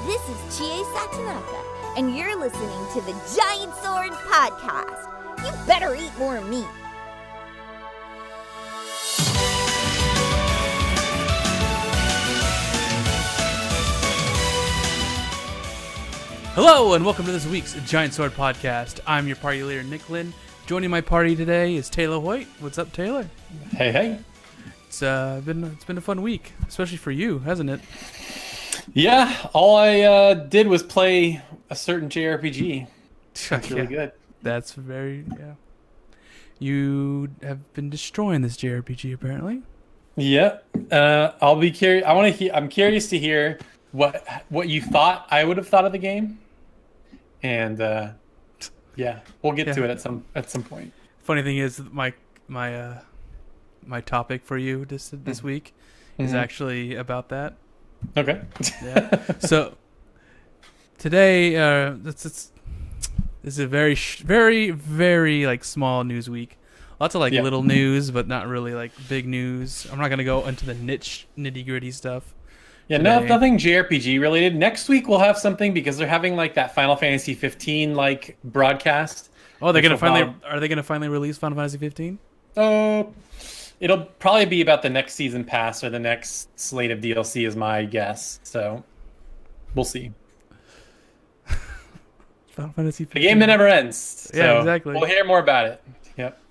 This is Chie Satonaka, and you're listening to the Giant Sword Podcast. You better eat more meat. Hello, and welcome to this week's Giant Sword Podcast. I'm your party leader, Nick Lynn. Joining my party today is Taylor Hoyt. What's up, Taylor? Hey, hey. It's been a fun week, especially for you, hasn't it? Yeah, all I did was play a certain JRPG. It's really good. That's yeah. You have been destroying this JRPG, apparently. Yeah. I'll be curious. I'm curious to hear what you thought I would have thought of the game, and yeah, we'll get to it at some point. Funny thing is, my topic for you this week is actually about that. Okay. Yeah. So today, this is a very, very like small news week. Lots of little news, but not really like big news. I'm not gonna go into the niche nitty gritty stuff. Yeah, no, nothing JRPG related. Next week we'll have something because they're having like that Final Fantasy 15 like broadcast. Oh, are they gonna finally release Final Fantasy 15? Oh, it'll probably be about the next season pass or the next slate of DLC is my guess. So we'll see. Final Fantasy 15. The game that never ends. So yeah, exactly. We'll hear more about it. Yep.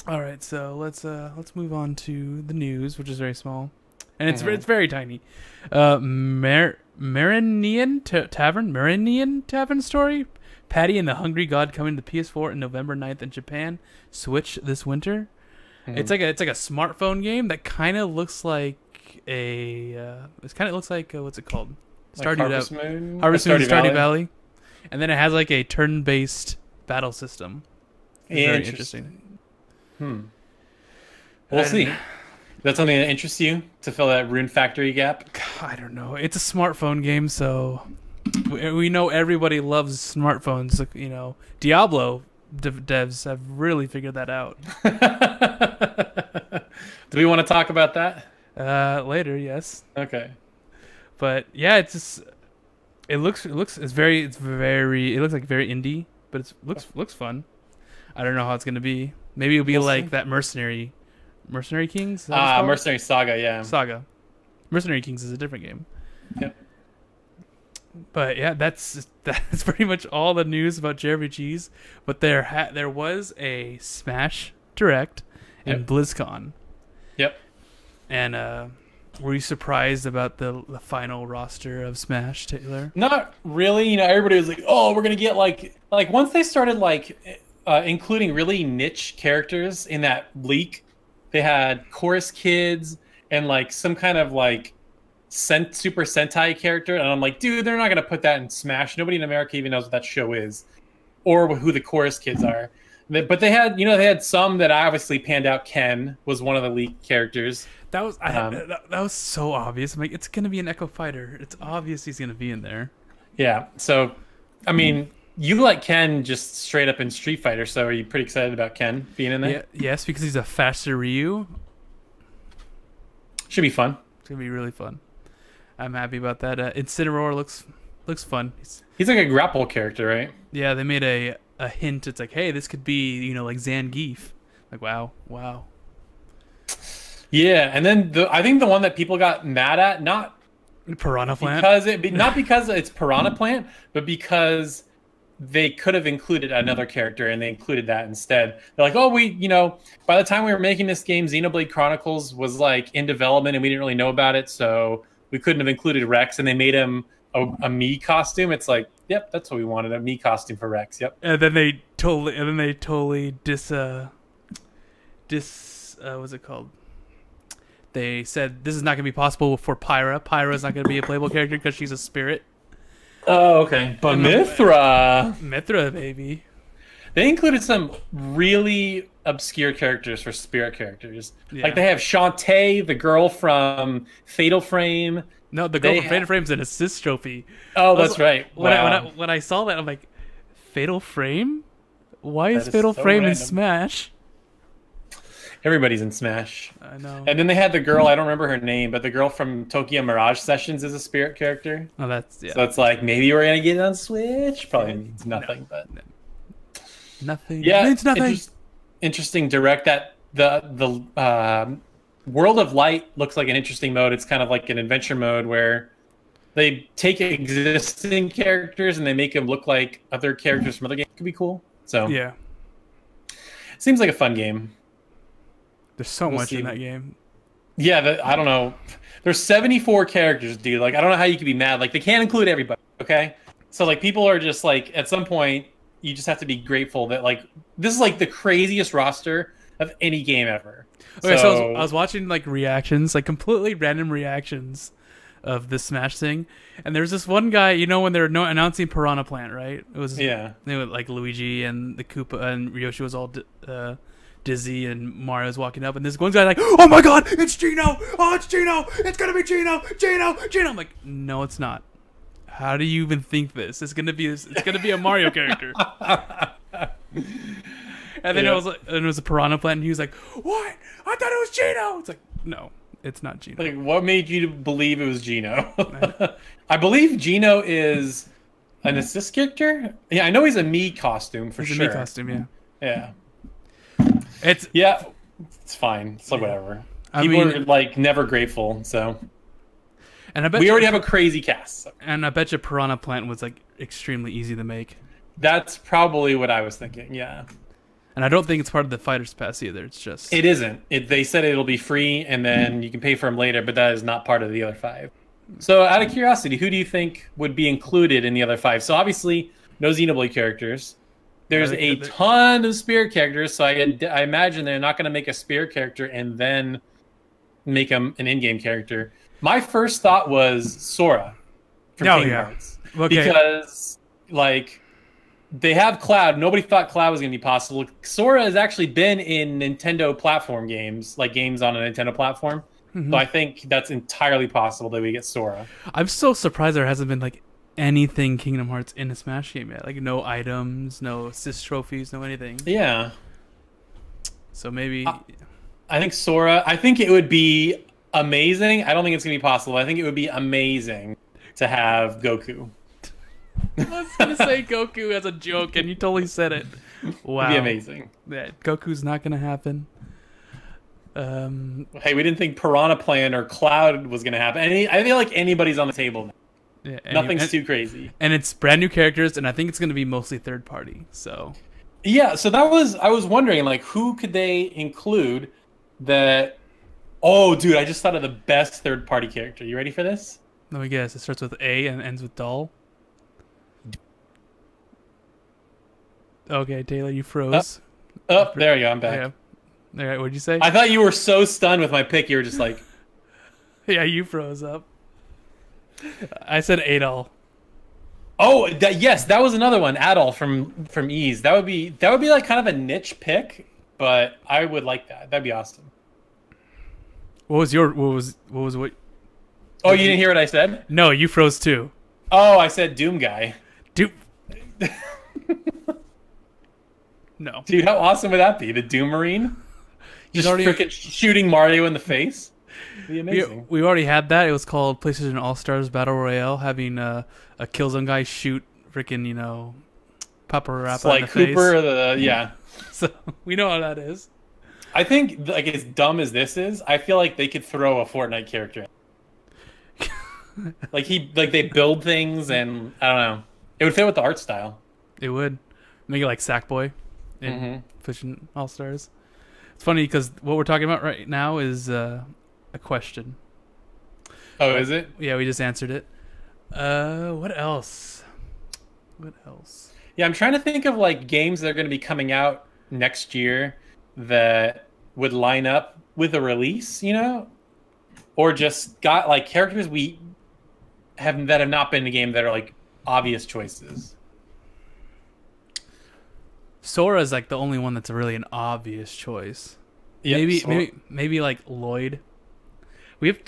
All right, so let's move on to the news, which is very small. And it's very tiny. Marenian Tavern story. Patty and the Hungry God coming to PS4 on November 9th in Japan. Switch this winter. It's like a smartphone game that kind of looks like what's it called? Like Harvest Moon, Stardew Valley. And then it has like a turn-based battle system. It's very interesting. We'll see. That's something that interests you to fill that Rune Factory gap? I don't know. It's a smartphone game, so we know everybody loves smartphones. You know, Diablo devs have really figured that out. Do we want to talk about that? Later, yes. Okay. But yeah, it looks like very indie, but it looks fun. I don't know how it's gonna be. Maybe it'll be like that Mercenary Kings? Mercenary Saga, yeah. Saga. Mercenary Kings is a different game. Yep. But yeah, that's pretty much all the news about JRPGs. But there was a Smash Direct in BlizzCon. Yep. And were you surprised about the final roster of Smash, Taylor? Not really. You know, everybody was like, "Oh, we're gonna get like once they started including really niche characters in that leak." They had Chorus Kids and like some kind of like Super Sentai character, and I'm like, dude, they're not gonna put that in Smash. Nobody in America even knows what that show is, or who the Chorus Kids are. But they had some that obviously panned out. Ken was one of the leaked characters. That was so obvious. I'm like, it's gonna be an Echo Fighter. It's obvious he's gonna be in there. Yeah. So, I mean, you like Ken just straight up in Street Fighter, so are you pretty excited about Ken being in there? Yeah, yes, because he's a faster Ryu. Should be fun. It's gonna be really fun. I'm happy about that. Incineroar looks fun. He's like a grapple character, right? Yeah, they made a hint. It's like, hey, this could be like Zangief. Like, wow. Yeah, and then I think the one that people got mad at, not Piranha Plant, not because it's Piranha Plant, but because they could have included another character, and they included that instead. They're like, oh, by the time we were making this game, Xenoblade Chronicles was like in development, and we didn't really know about it, so we couldn't have included Rex, and they made him a Mii costume. It's like, yep, that's what we wanted, a Mii costume for Rex. Yep. And then they totally what's it called? They said this is not going to be possible for Pyra. Pyra is not going to be a playable character because she's a spirit. Oh, okay. But Mithra, baby. They included some really obscure characters for spirit characters. Yeah. Like they have Shantae, the girl from Fatal Frame. No, the girl from Fatal Frame's an assist trophy. Oh, that's right. When I saw that, I'm like, Fatal Frame? Why is Fatal Frame in Smash? Everybody's in Smash. I know. And then they had the girl, I don't remember her name, but the girl from Tokyo Mirage Sessions is a Spirit character. Oh, that's yeah. So it's like maybe we're gonna get it on Switch. Probably means nothing, but nothing. yeah, It means nothing. Interesting direct that the World of Light looks like an interesting mode. It's kind of like an adventure mode where they take existing characters and they make them look like other characters from other games. Could be cool. So Yeah. seems like a fun game. There's so We'll much see. in that game. Yeah, I don't know. There's 74 characters, dude. Like, I don't know how you could be mad. Like, they can't include everybody, okay? So, like, people are just, like, at some point, you just have to be grateful that, like, this is, like, the craziest roster of any game ever. Okay, so I was watching, like, reactions, like, completely random reactions of this Smash thing. And there's this one guy, you know, when they're announcing Piranha Plant, right? It was, yeah. They were, like, Luigi and the Koopa and Yoshi was all dizzy and Mario's walking up and this one guy like, oh my god, it's Gino! Oh, it's Gino! It's gonna be Gino! Gino! I'm like, no, it's not. How do you even think this? It's gonna be a Mario character. And then it was a Piranha Plant and he was like, what? I thought it was Gino! It's like, no, it's not Gino. Like, what made you believe it was Gino? I believe Gino is an assist character? Yeah, I know he's a Mii costume for sure. He's a Mii costume, yeah. Yeah. It's fine. It's like whatever. I People mean, are like never grateful, so and I bet we already have a crazy cast. So. And I bet you Piranha Plant was like extremely easy to make. That's probably what I was thinking. Yeah. And I don't think it's part of the Fighter's Pass either. It's just It isn't. They said it'll be free and then you can pay for them later, but that is not part of the other 5. So out of curiosity, who do you think would be included in the other 5? So obviously no Xenoblade characters. There's a ton of Spirit characters, so I imagine they're not going to make a Spirit character and then make him an in-game character. My first thought was Sora from Kingdom Hearts. Okay. Because, like, they have Cloud. Nobody thought Cloud was going to be possible. Sora has actually been in Nintendo platform games, like games on a Nintendo platform. Mm-hmm. So I think that's entirely possible that we get Sora. I'm so surprised there hasn't been, like, anything Kingdom Hearts in a Smash game yet. Like, no items, no assist trophies, no anything. Yeah. So maybe... I think Sora... I think it would be amazing. I don't think it's going to be possible. I think it would be amazing to have Goku. I was going to say Goku as a joke, and you totally said it. Wow. It'd be amazing. Yeah, Goku's not going to happen. Hey, we didn't think Piranha Plant or Cloud was going to happen. I feel like anybody's on the table now. Yeah, Nothing's too crazy. And it's brand new characters, and I think it's going to be mostly third party. So, yeah, so I was wondering, like, who could they include that... Oh, dude, I just thought of the best third party character. You ready for this? Let me guess. It starts with A and ends with doll. Okay, Taylor, you froze. There you go. I'm back. Yeah. All right, what'd you say? I thought you were so stunned with my pick. You were just like... Yeah, you froze up. I said Adol. Oh, yes, that was another one. Adol from Ease. That would be like kind of a niche pick, but I would like that. That'd be awesome. What was what? Oh, you didn't hear what I said? No, you froze too. Oh, I said Doom Guy. Doom. No. Dude, how awesome would that be? The Doom Marine? Just freaking shooting Mario in the face? It'd be amazing. We already had that. It was called PlayStation All-Stars Battle Royale, having a Killzone guy shoot freaking, Papa Rappa in the Cooper, face. Yeah. So, we know how that is. I think, like, as dumb as this is, I feel like they could throw a Fortnite character in. They build things, and I don't know. It would fit with the art style. It would. Make it like Sackboy in Fishing All-Stars. It's funny because what we're talking about right now is a question. Oh, is it? Yeah, we just answered it. What else? Yeah, I'm trying to think of, like, games that are going to be coming out next year that would line up with a release, or just got, like, characters that have not been in the game that are, like, obvious choices. Sora is like the only one that's really an obvious choice. Yep, maybe like Lloyd. We have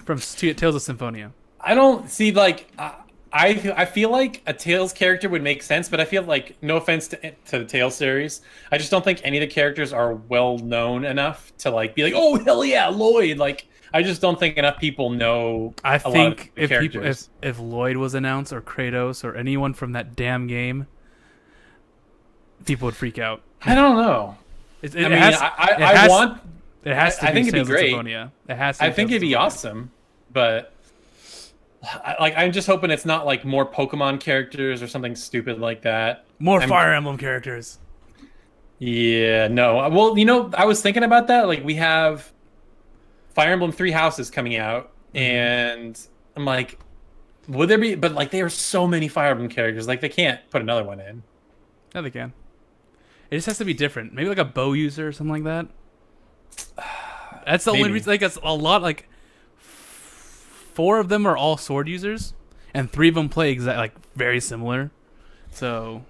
from Tales of Symphonia. I don't see, like, I feel like a Tails character would make sense, but I feel like, no offense to the Tails series, I just don't think any of the characters are well known enough to like be like, oh hell yeah, Lloyd. Like, I just don't think enough people know. I a lot think of the characters. if Lloyd was announced or Kratos or anyone from that damn game, people would freak out. I don't know. I think it'd be great. It has to. I think it'd be awesome, but. I'm just hoping it's not like more Pokemon characters or something stupid like that. More Fire Emblem characters. Yeah, no. Well, you know, I was thinking about that. Like, we have Fire Emblem Three Houses coming out, and I'm like, would there be? But like, there are so many Fire Emblem characters. Like, they can't put another one in. No, they can. It just has to be different. Maybe like a bow user or something like that. That's the only reason. Like, it's a lot. Like, 4 of them are all sword users, and 3 of them play very similar. So,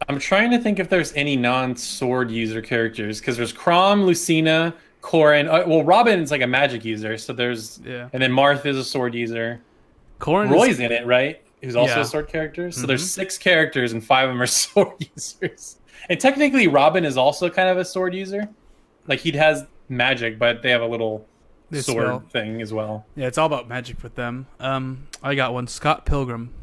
I'm trying to think if there's any non-sword user characters, because there's Chrom, Lucina, Corrin. Well, Robin's like a magic user, so there's and then Marth is a sword user. Roy's in it, right? Who's also a sword character. So there's 6 characters, and 5 of them are sword users. And technically, Robin is also kind of a sword user. Like, he has magic, but they have a little sword thing as well. Yeah, it's all about magic with them. I got one, Scott Pilgrim.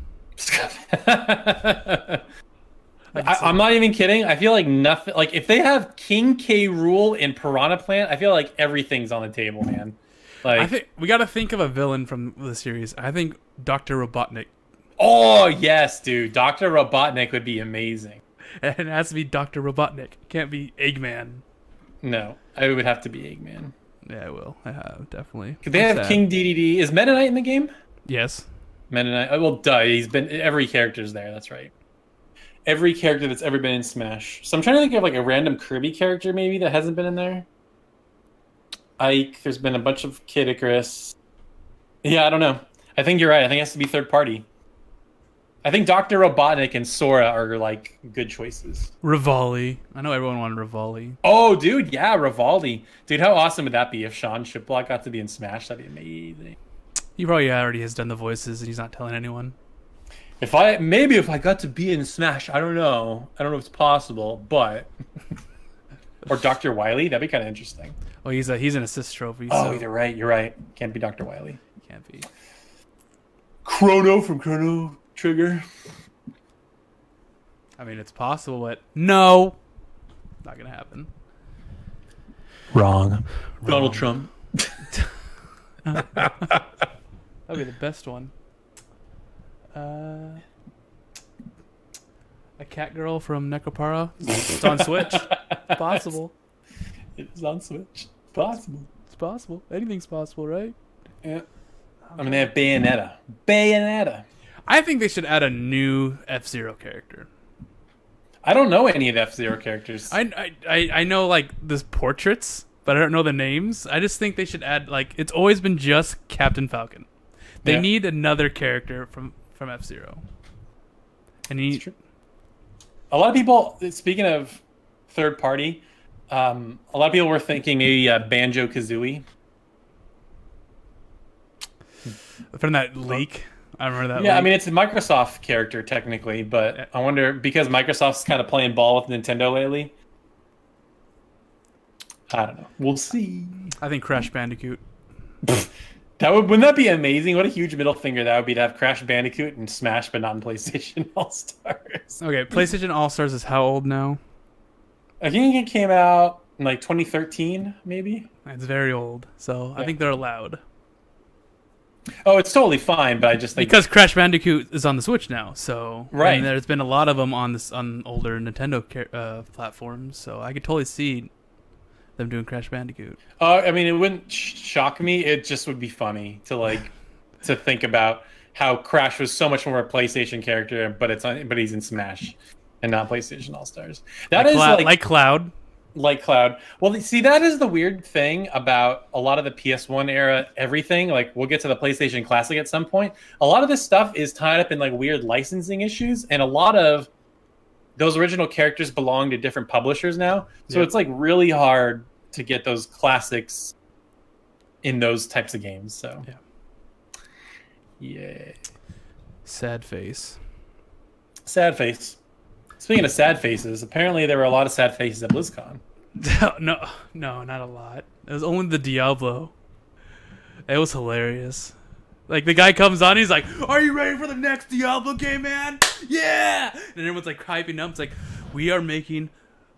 I'm not even kidding. I feel like nothing. Like, if they have King K. Rool in Piranha Plant, I feel like everything's on the table, man. Like, I think we got to think of a villain from the series. I think Dr. Robotnik. Oh yes, dude, Dr. Robotnik would be amazing. And it has to be Dr. Robotnik. It can't be Eggman. No, it would have to be Eggman. Yeah, it will. Definitely. Could they have King DDD? Is Meta Knight in the game? Yes. Meta Knight. Oh, well, duh. He's been. Every character's there. That's right. Every character that's ever been in Smash. So I'm trying to think of like a random Kirby character maybe that hasn't been in there. Ike. There's been a bunch of Kid Icarus. Yeah, I don't know. I think you're right. I think it has to be third party. I think Dr. Robotnik and Sora are like good choices. Rivali. I know everyone wanted Rivali. Oh, dude, yeah, Rivali. Dude, how awesome would that be if Sean Shiplock got to be in Smash? That'd be amazing. He probably already has done the voices and he's not telling anyone. If I got to be in Smash, I don't know. I don't know if it's possible, but or Dr. Wily, that'd be kind of interesting. Oh, he's an assist trophy. Oh, you're right. You're right. Can't be Dr. Wily. Can't be. Chrono from Chrono Trigger. I mean, it's possible, but no, not gonna happen. Wrong. Donald Trump. That'd be the best one. A cat girl from Necropara. It's on Switch. It's possible. It's on Switch. Possible. It's possible. Anything's possible, right? Yeah. I mean, they have Bayonetta. Bayonetta. I think they should add a new F-Zero character. I don't know any of the F-Zero characters. I know like the portraits, but I don't know the names. I just think they should add like it's always been just Captain Falcon. They need another character from F-Zero. And a lot of people, speaking of third party, a lot of people were thinking maybe Banjo-Kazooie. From that leak. I remember that. Yeah, leak. I mean, it's a Microsoft character technically, but I wonder, because Microsoft's kind of playing ball with Nintendo lately. I don't know. We'll see. I think Crash Bandicoot. Wouldn't that be amazing? What a huge middle finger that would be to have Crash Bandicoot and Smash, but not in PlayStation All-Stars. Okay, PlayStation All-Stars is how old now? I think it came out in like 2013, maybe. It's very old, so I think they're allowed. Oh, it's totally fine, but I just think because Crash Bandicoot is on the Switch now, so right. And there's been a lot of them on older Nintendo platforms, so I could totally see them doing Crash Bandicoot. I mean, it wouldn't shock me. It just would be funny to to think about how Crash was so much more a PlayStation character, but he's in Smash and not PlayStation All Stars. That is like Cloud. Like Cloud. Well, see, that is the weird thing about a lot of the PS1 era everything. Like, we'll get to the PlayStation Classic at some point. A lot of this stuff is tied up in like weird licensing issues, and a lot of those original characters belong to different publishers now. So it's like really hard to get those classics in those types of games. So yeah. Sad face. Sad face. Speaking of sad faces, apparently there were a lot of sad faces at BlizzCon. No, not a lot. It was only the Diablo. It was hilarious. Like, the guy comes on, he's like, "Are you ready for the next Diablo game, man? Yeah!" And everyone's like hyping up. It's like, we are making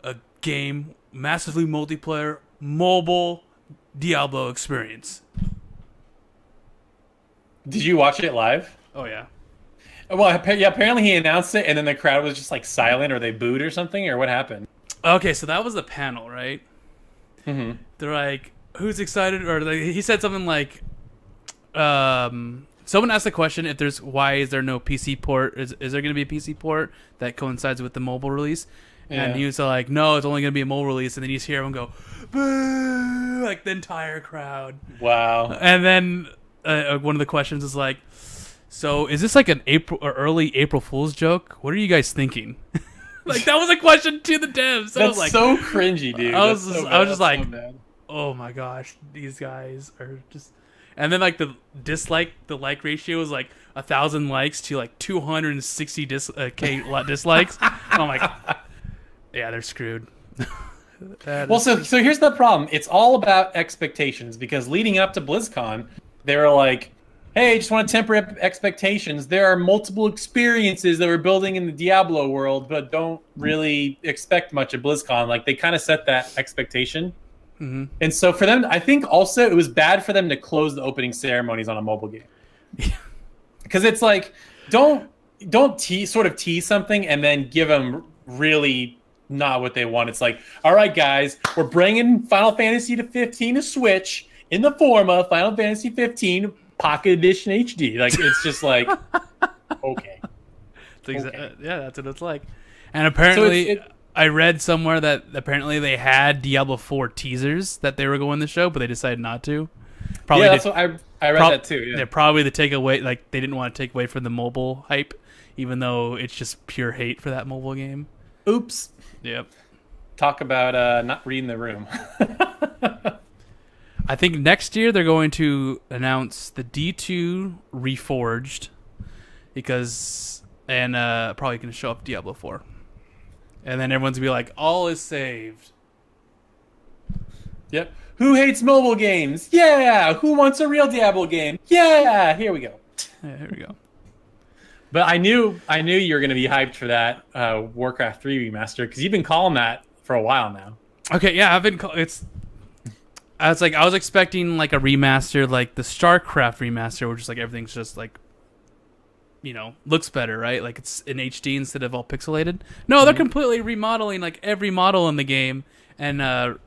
a game, massively multiplayer, mobile Diablo experience. Did you watch it live? Oh, yeah. Well, yeah, apparently he announced it, and then the crowd was just like silent, or they booed or something, or what happened? Okay, so that was the panel, right? Mm-hmm. They're like, "Who's excited?" Or he said something like, someone asked the question if why is there no PC port? Is there going to be a PC port that coincides with the mobile release? And Yeah. he was like, "No, it's only going to be a mobile release." And then you just hear everyone go, "Boo!" Like the entire crowd. Wow. And then one of the questions is like, "So is this like an April or early April Fool's joke? What are you guys thinking?" Like, that was a question to the devs. That's I was like, so cringy, dude. I was just like, bad. "Oh my gosh, these guys are just." And then like the like ratio was like 1,000 likes to like 260 dislikes. I'm like, yeah, they're screwed. Well, so here's the problem. It's all about expectations, because leading up to BlizzCon, they were like, "Hey, just want to temper expectations. There are multiple experiences that we're building in the Diablo world, but don't really expect much at BlizzCon." Like, they kind of set that expectation. Mm-hmm. And so for them, I think also it was bad for them to close the opening ceremonies on a mobile game. Because it's like, don't tease something and then give them really not what they want. It's like, "All right, guys, we're bringing Final Fantasy 15 to Switch in the form of Final Fantasy 15 Pocket Edition HD." Like, it's just like, okay. Yeah, that's what it's like. And apparently, I read somewhere that apparently they had Diablo 4 teasers that they were going to show, but they decided not to. Probably that's what I read that too. Yeah. They're probably the takeaway, like they didn't want to take away from the mobile hype, even though it's just pure hate for that mobile game. Oops. Yep. Talk about not reading the room. I think next year they're going to announce the D2 Reforged, and probably going to show up Diablo 4. And then everyone's going to be like, "All is saved." Yep. Who hates mobile games? Yeah. Who wants a real Diablo game? Yeah. Here we go. Yeah, here we go. But I knew you were going to be hyped for that Warcraft 3 remaster, because you've been calling that for a while now. Okay, yeah, I was expecting like a remaster, like the StarCraft remaster, where just like everything's just like, looks better, right? Like it's in HD instead of all pixelated. No, they're completely remodeling like every model in the game and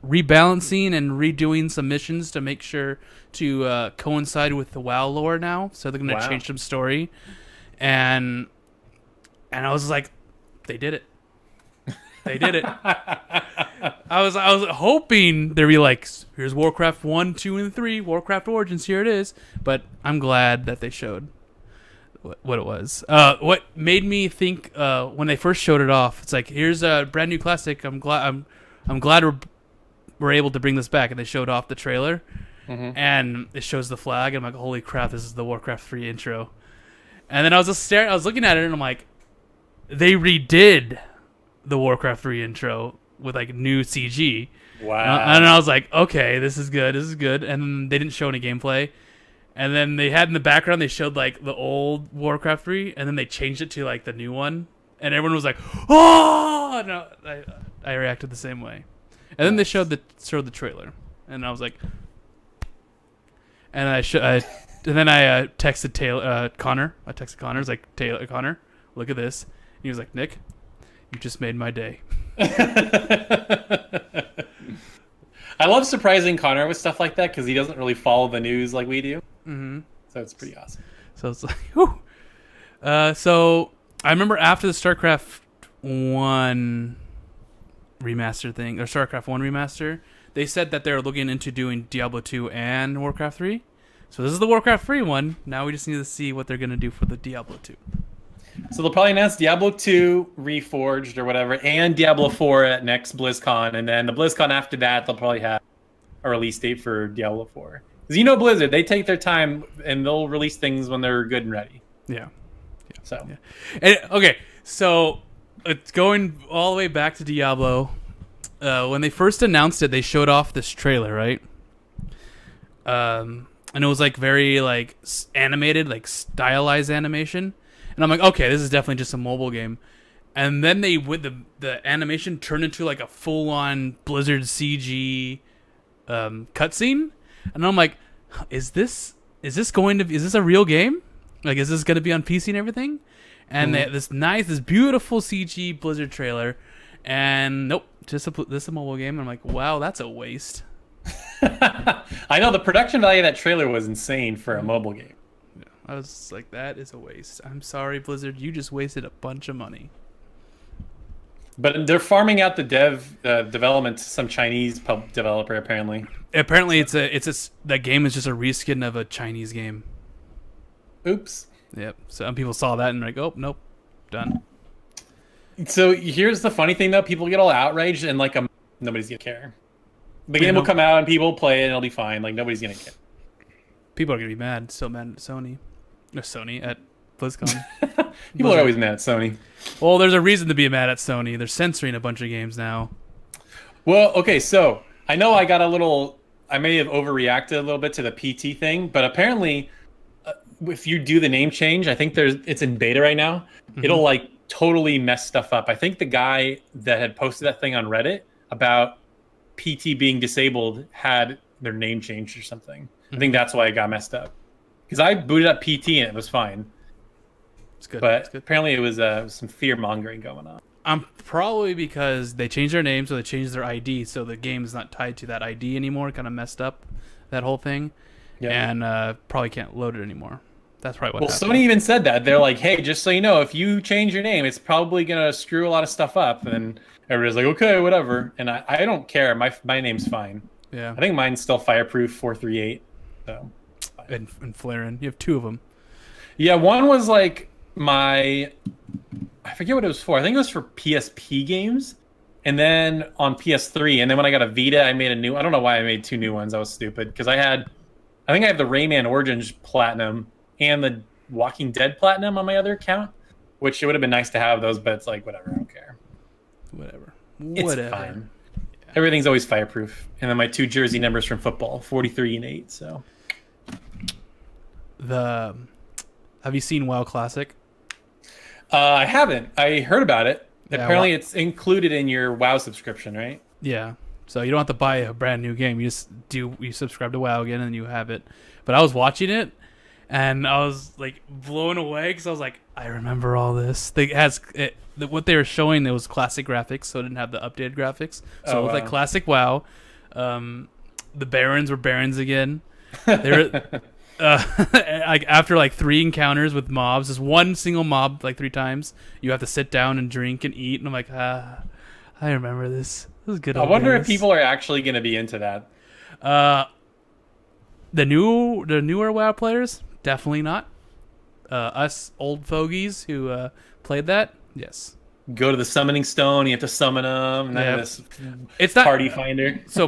rebalancing and redoing some missions to make sure to coincide with the WoW lore now. So they're going to change some story, and I was like, they did it. They did it. I was hoping they'd be like, "Here's Warcraft 1, 2, and 3, Warcraft Origins, here it is." But I'm glad that they showed what it was. What made me think when they first showed it off, it's like, "Here's a brand new classic. I'm glad we're able to bring this back." And they showed off the trailer, and it shows the flag. And I'm like, "Holy crap! This is the Warcraft 3 intro." And then I was looking at it, and I'm like, they redid the Warcraft 3 intro with like new CG. Wow. And I was like, okay, this is good. And then they didn't show any gameplay. And then they had in the background, they showed like the old Warcraft 3, and then they changed it to like the new one. And everyone was like, "Oh!" No, I reacted the same way. And then they showed the trailer, and I was like, and then I texted Connor. I texted Connor. I was like, "Connor, look at this." And he was like, "Nick, you just made my day." I love surprising Connor with stuff like that, because he doesn't really follow the news like we do. Mm-hmm. So it's pretty awesome. So it's like, whew. So I remember after the StarCraft 1 remaster thing, or StarCraft 1 remaster, they said that they're looking into doing Diablo 2 and Warcraft 3. So this is the Warcraft 3 one. Now we just need to see what they're going to do for the Diablo 2. So they'll probably announce Diablo 2 Reforged or whatever, and Diablo 4 at next BlizzCon, and then the BlizzCon after that, they'll probably have a release date for Diablo 4. Because Blizzard, they take their time, and they'll release things when they're good and ready. Yeah. So And, okay, so it's going all the way back to Diablo. When they first announced it, they showed off this trailer, right? And it was like very like animated, like stylized animation. And I'm like, okay, this is definitely just a mobile game. And then they with the animation turned into like a full on Blizzard CG cutscene. And I'm like, is this a real game? Like, is this going to be on PC and everything? And they had this beautiful CG Blizzard trailer, and nope, this is a mobile game. And I'm like, wow, that's a waste. I know the production value of that trailer was insane for a mobile game. Yeah, I was like, that is a waste. I'm sorry, Blizzard, you just wasted a bunch of money. But they're farming out the development to some Chinese developer apparently. Apparently, that game is just a reskin of a Chinese game. Oops. Yep. Some people saw that and like, oh nope, done. So here's the funny thing though: people get all outraged and like nobody's gonna care. The game will come out and people will play it and it'll be fine. Like nobody's gonna care. People are gonna be mad. Still mad at Sony. Or Sony at BlizzCon. People are always mad at Sony. Well, there's a reason to be mad at Sony. They're censoring a bunch of games now. Well, okay, so I know I may have overreacted a little bit to the PT thing, but apparently, if you do the name change, I think it's in beta right now. Mm-hmm. It'll like totally mess stuff up. I think the guy that had posted that thing on Reddit about PT being disabled had their name changed or something. Mm-hmm. I think that's why it got messed up. Because I booted up PT and it was fine. It's good. But it's good. Apparently it was some fear mongering going on. Probably because they changed their name, so they changed their ID, so the game is not tied to that ID anymore. Kind of messed up that whole thing, and probably can't load it anymore. That's probably what happened. Sony even said that. They're like, hey, just so you know, if you change your name, it's probably gonna screw a lot of stuff up. And everybody's like, okay, whatever. And I don't care. My name's fine. Yeah. I think mine's still Fireproof 438. So. And Flaren, you have two of them. Yeah, one was like I forget what it was for. I think it was for PSP games, and then on PS3. And then when I got a Vita, I made I don't know why I made two new ones. I was stupid because I think I have the Rayman Origins Platinum and the Walking Dead Platinum on my other account, which it would have been nice to have those, but it's like whatever. I don't care. Whatever. It's fine. Yeah. Everything's always Fireproof. And then my two jersey numbers from football, 43 and 8. So. Have you seen WoW Classic? I haven't. I heard about it. Yeah, apparently, it's included in your WoW subscription, right? Yeah. So you don't have to buy a brand new game. You subscribe to WoW again, and you have it. But I was watching it, and I was like blown away because I was like, I remember all this. What they were showing, it was classic graphics, so it didn't have the updated graphics. So it was like classic WoW. The Barons were Barons again. They were. Like after like 3 encounters with mobs, there's one single mob like 3 times. You have to sit down and drink and eat, and I'm like, I remember this. This is good. I wonder if people are actually going to be into that. The newer WoW players, definitely not. Us old fogies who played that, yes. Go to the summoning stone. You have to summon them. It's not party finder. So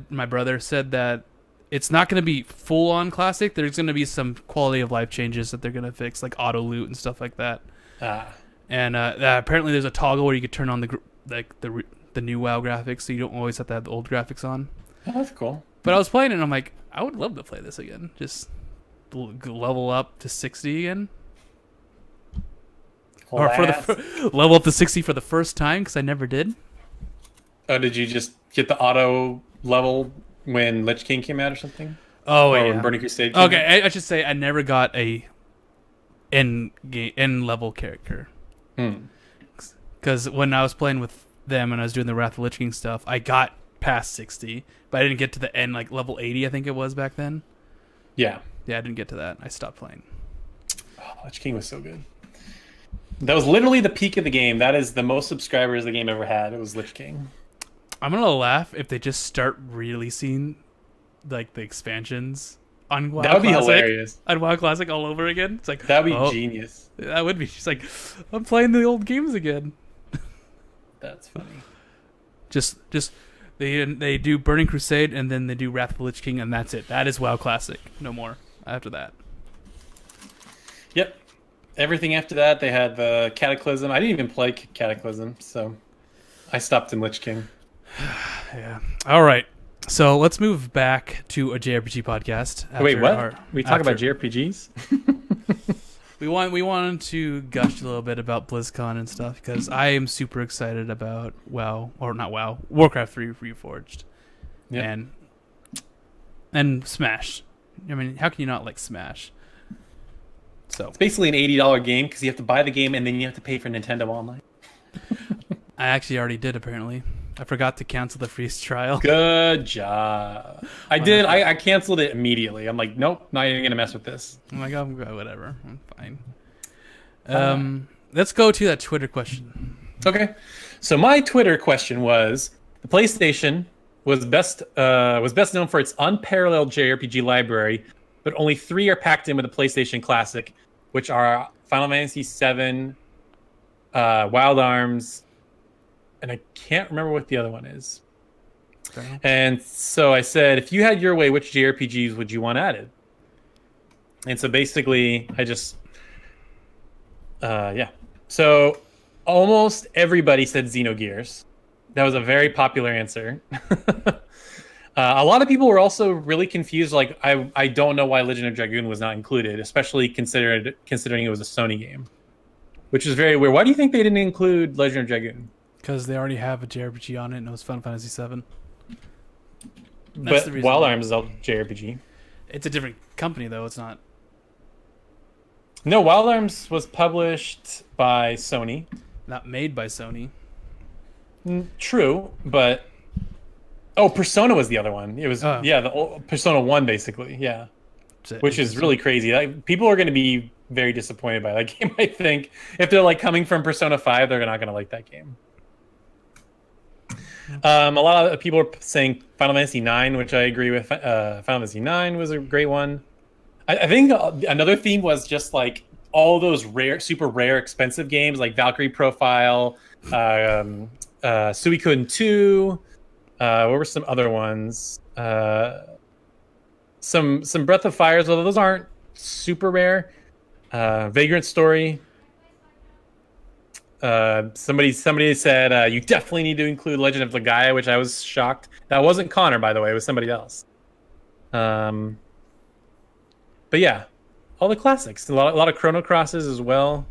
my brother said that. It's not going to be full-on classic. There's going to be some quality of life changes that they're going to fix, like auto loot and stuff like that. And apparently there's a toggle where you could turn on the new WoW graphics, so you don't always have to have the old graphics on. Oh, that's cool. But I was playing it, and I'm like, I would love to play this again. Just level up to 60 again. Or level up to 60 for the first time, because I never did. Oh, did you just get the auto level when Lich King came out or something? Oh, or yeah. when Burning Crusade came out? I should say I never got a end level character. Because when I was playing with them and I was doing the Wrath of Lich King stuff, I got past 60, but I didn't get to the end, like level 80, I think it was back then. Yeah. Yeah, I didn't get to that. I stopped playing. Oh, Lich King was so good. That was literally the peak of the game. That is the most subscribers the game ever had. It was Lich King. I'm gonna laugh if they just start releasing like the expansions on WoW. That would be hilarious. On WoW Classic all over again. It's like that would be genius. That would be. She's like, I'm playing the old games again. That's funny. Just they do Burning Crusade and then they do Wrath of the Lich King and that's it. That is WoW Classic. No more after that. Yep. everything after that, they had the Cataclysm. I didn't even play Cataclysm, so I stopped in Lich King. Yeah. All right. So let's move back to a JRPG podcast. Wait, what? We talk about JRPGs? We wanted to gush a little bit about BlizzCon and stuff because I am super excited about Warcraft 3 Reforged, and Smash. I mean, how can you not like Smash? So it's basically an $80 game because you have to buy the game and then you have to pay for Nintendo Online. I actually already did. Apparently, I forgot to cancel the free trial. Good job. I did. I canceled it immediately. I'm like, nope, not even gonna mess with this. I'm like, oh, whatever. I'm fine. Let's go to that Twitter question. Okay. So my Twitter question was: the PlayStation was best known for its unparalleled JRPG library, but only 3 are packed in with a PlayStation Classic, which are Final Fantasy VII, Wild Arms, and I can't remember what the other one is. Okay. And so I said, if you had your way, which JRPGs would you want added? And so basically, I just, So almost everybody said Xenogears. That was a very popular answer. A lot of people were also really confused. Like, I don't know why Legend of Dragoon was not included, especially considering it was a Sony game, which is very weird. Why do you think they didn't include Legend of Dragoon? Because they already have a JRPG on it, and it was Final Fantasy VII. But Wild Arms is a JRPG. It's a different company, though. It's not. No, Wild Arms was published by Sony. Not made by Sony. True, but... Oh, Persona was the other one. It was, the old Persona 1, basically, yeah. Which is really crazy. Like, people are going to be very disappointed by that game, I think. If they're, like, coming from Persona 5, they're not going to like that game. A lot of people are saying Final Fantasy 9, which I agree with. Final Fantasy 9 was a great one. I think another theme was just like all those super rare, expensive games like Valkyrie Profile, Suikoden 2. What were some other ones? Some Breath of Fires, although those aren't super rare. Vagrant Story. Somebody said you definitely need to include Legend of Legaia, which I was shocked. That wasn't Connor, by the way. It was somebody else. But yeah, all the classics. A lot of Chrono Crosses as well.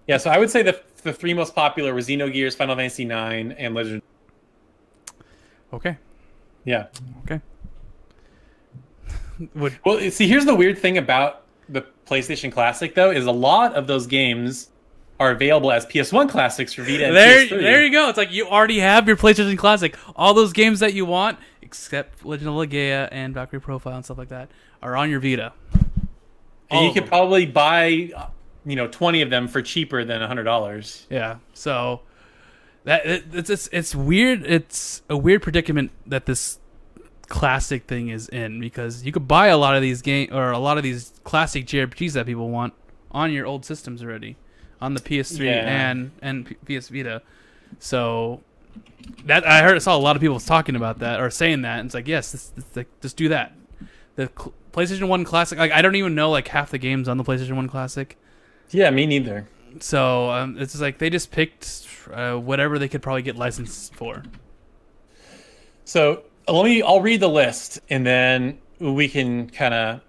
Yeah, so I would say the 3 most popular were Xenogears, Final Fantasy 9, and Legend. Okay. Yeah. Okay. Well, see, here's the weird thing about the PlayStation Classic, though, is a lot of those games are available as PS1 classics for Vita and PS3. There you go. It's like you already have your PlayStation Classic. All those games that you want, except Legend of Legaia and Valkyrie Profile and stuff like that, are on your Vita. And you could probably buy, 20 of them for cheaper than $100. Yeah. So it's weird. It's a weird predicament that this classic thing is in, because you could buy a lot of these a lot of these classic JRPGs that people want on your old systems already, on the PS3 and PS Vita. So that I saw a lot of people talking about that or saying that, and it's like, yes, just do that. The PlayStation 1 Classic, like, I don't even know like half the games on the PlayStation 1 Classic. Yeah, me neither. So it's just like they just picked whatever they could probably get licensed for. So I'll read the list, and then we can kind of,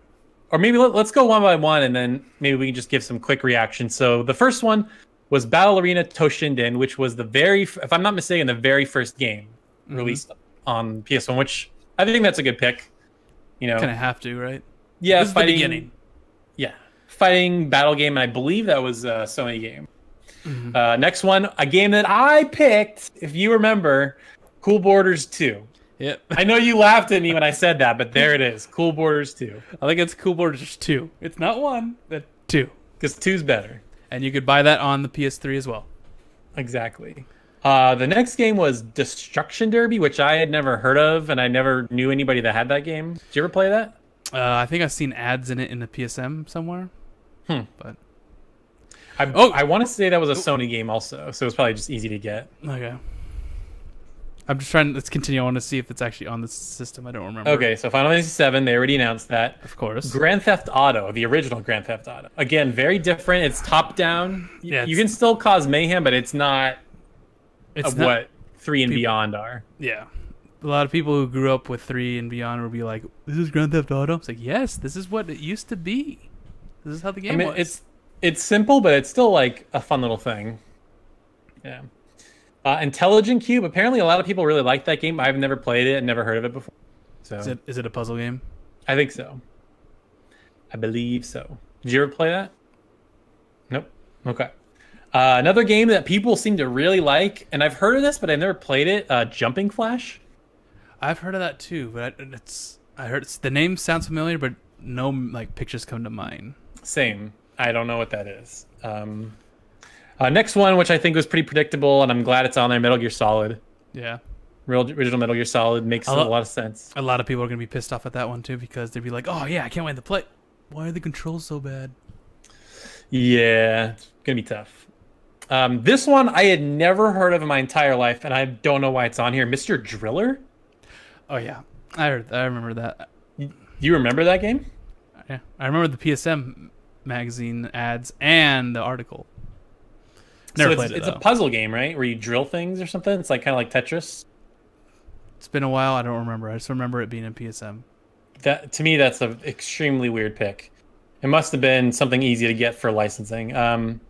or maybe let's go one by one, and then maybe we can just give some quick reactions. So the first one was Battle Arena Toshinden, which was if I'm not mistaken, the very first game released on PS1, which I think that's a good pick. Kind of have to, right? Yeah, this is the beginning. Yeah, fighting battle game, and I believe that was a Sony game. Mm-hmm. Next one, a game that I picked, if you remember, Cool Borders 2. Yep. I know you laughed at me when I said that, but there it is. Cool Borders 2. I think it's Cool Borders 2. It's not 1, but 2. Because 2's better. And you could buy that on the PS3 as well. Exactly. The next game was Destruction Derby, which I had never heard of, and I never knew anybody that had that game. Did you ever play that? I think I've seen ads in it in the PSM somewhere. But I want to say that was a Sony game also, so it was probably just easy to get. Okay. I'm just trying. Let's continue. I want to see if it's actually on the system. I don't remember. Okay, so Final Fantasy VII, they already announced that. Of course. Grand Theft Auto, the original Grand Theft Auto. Again, very different. It's top down. Yeah, you can still cause mayhem, but it's not It's what 3 and beyond are. Yeah. A lot of people who grew up with 3 and beyond will be like, "This is Grand Theft Auto." It's like, yes, this is what it used to be. This is how the game was. It's simple, but it's still like a fun little thing. Yeah. Intelligent Cube. Apparently, a lot of people really like that game. I've never played it and never heard of it before. So Is it a puzzle game? I think so. I believe so. Did you ever play that? Nope. Okay. Another game that people seem to really like, and I've heard of this, but I've never played it. Jumping Flash. I've heard of that too, but I heard the name sounds familiar, but no like pictures come to mind. Same. I don't know what that is. Next one, which I think was pretty predictable, and I'm glad it's on there, Metal Gear Solid. Yeah. Original Metal Gear Solid makes a lot of sense. A lot of people are going to be pissed off at that one, too, because they'd be like, oh, yeah, I can't wait to play. Why are the controls so bad? Yeah, it's going to be tough. This one I had never heard of in my entire life, and I don't know why it's on here. Mr. Driller? Oh, yeah. I remember that. You remember that game? Yeah. I remember the PSM magazine ads and the article. Never played it, it's a puzzle game, right? Where you drill things or something? It's like kind of like Tetris? It's been a while. I don't remember. I just remember it being in PSM. To me, that's an extremely weird pick. It must have been something easy to get for licensing.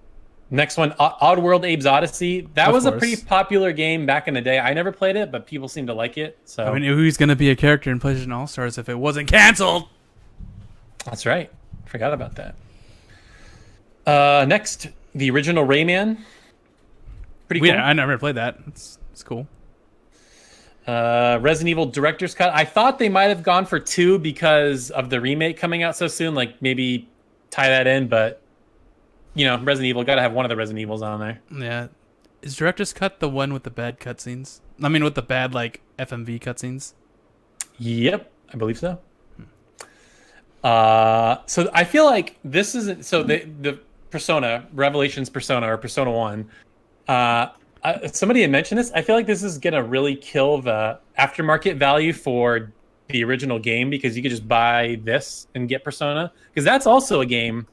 Next one, Oddworld Abe's Odyssey. That was a pretty popular game back in the day. I never played it, but people seem to like it. So I mean, who's going to be a character in PlayStation All-Stars if it wasn't canceled? That's right. Forgot about that. Next, the original Rayman. Pretty cool. Yeah, I never played that. It's cool. Resident Evil Director's Cut. I thought they might have gone for 2 because of the remake coming out so soon. Like maybe tie that in, but you know, Resident Evil, got to have one of the Resident Evils on there. Yeah. Is Director's Cut the one with the bad cutscenes? I mean, with the bad, like, FMV cutscenes? Yep, I believe so. So I feel like this isn't... So the Persona, Revelations Persona, or Persona 1, somebody had mentioned this. I feel like this is going to really kill the aftermarket value for the original game, because you could just buy this and get Persona. Because that's also a game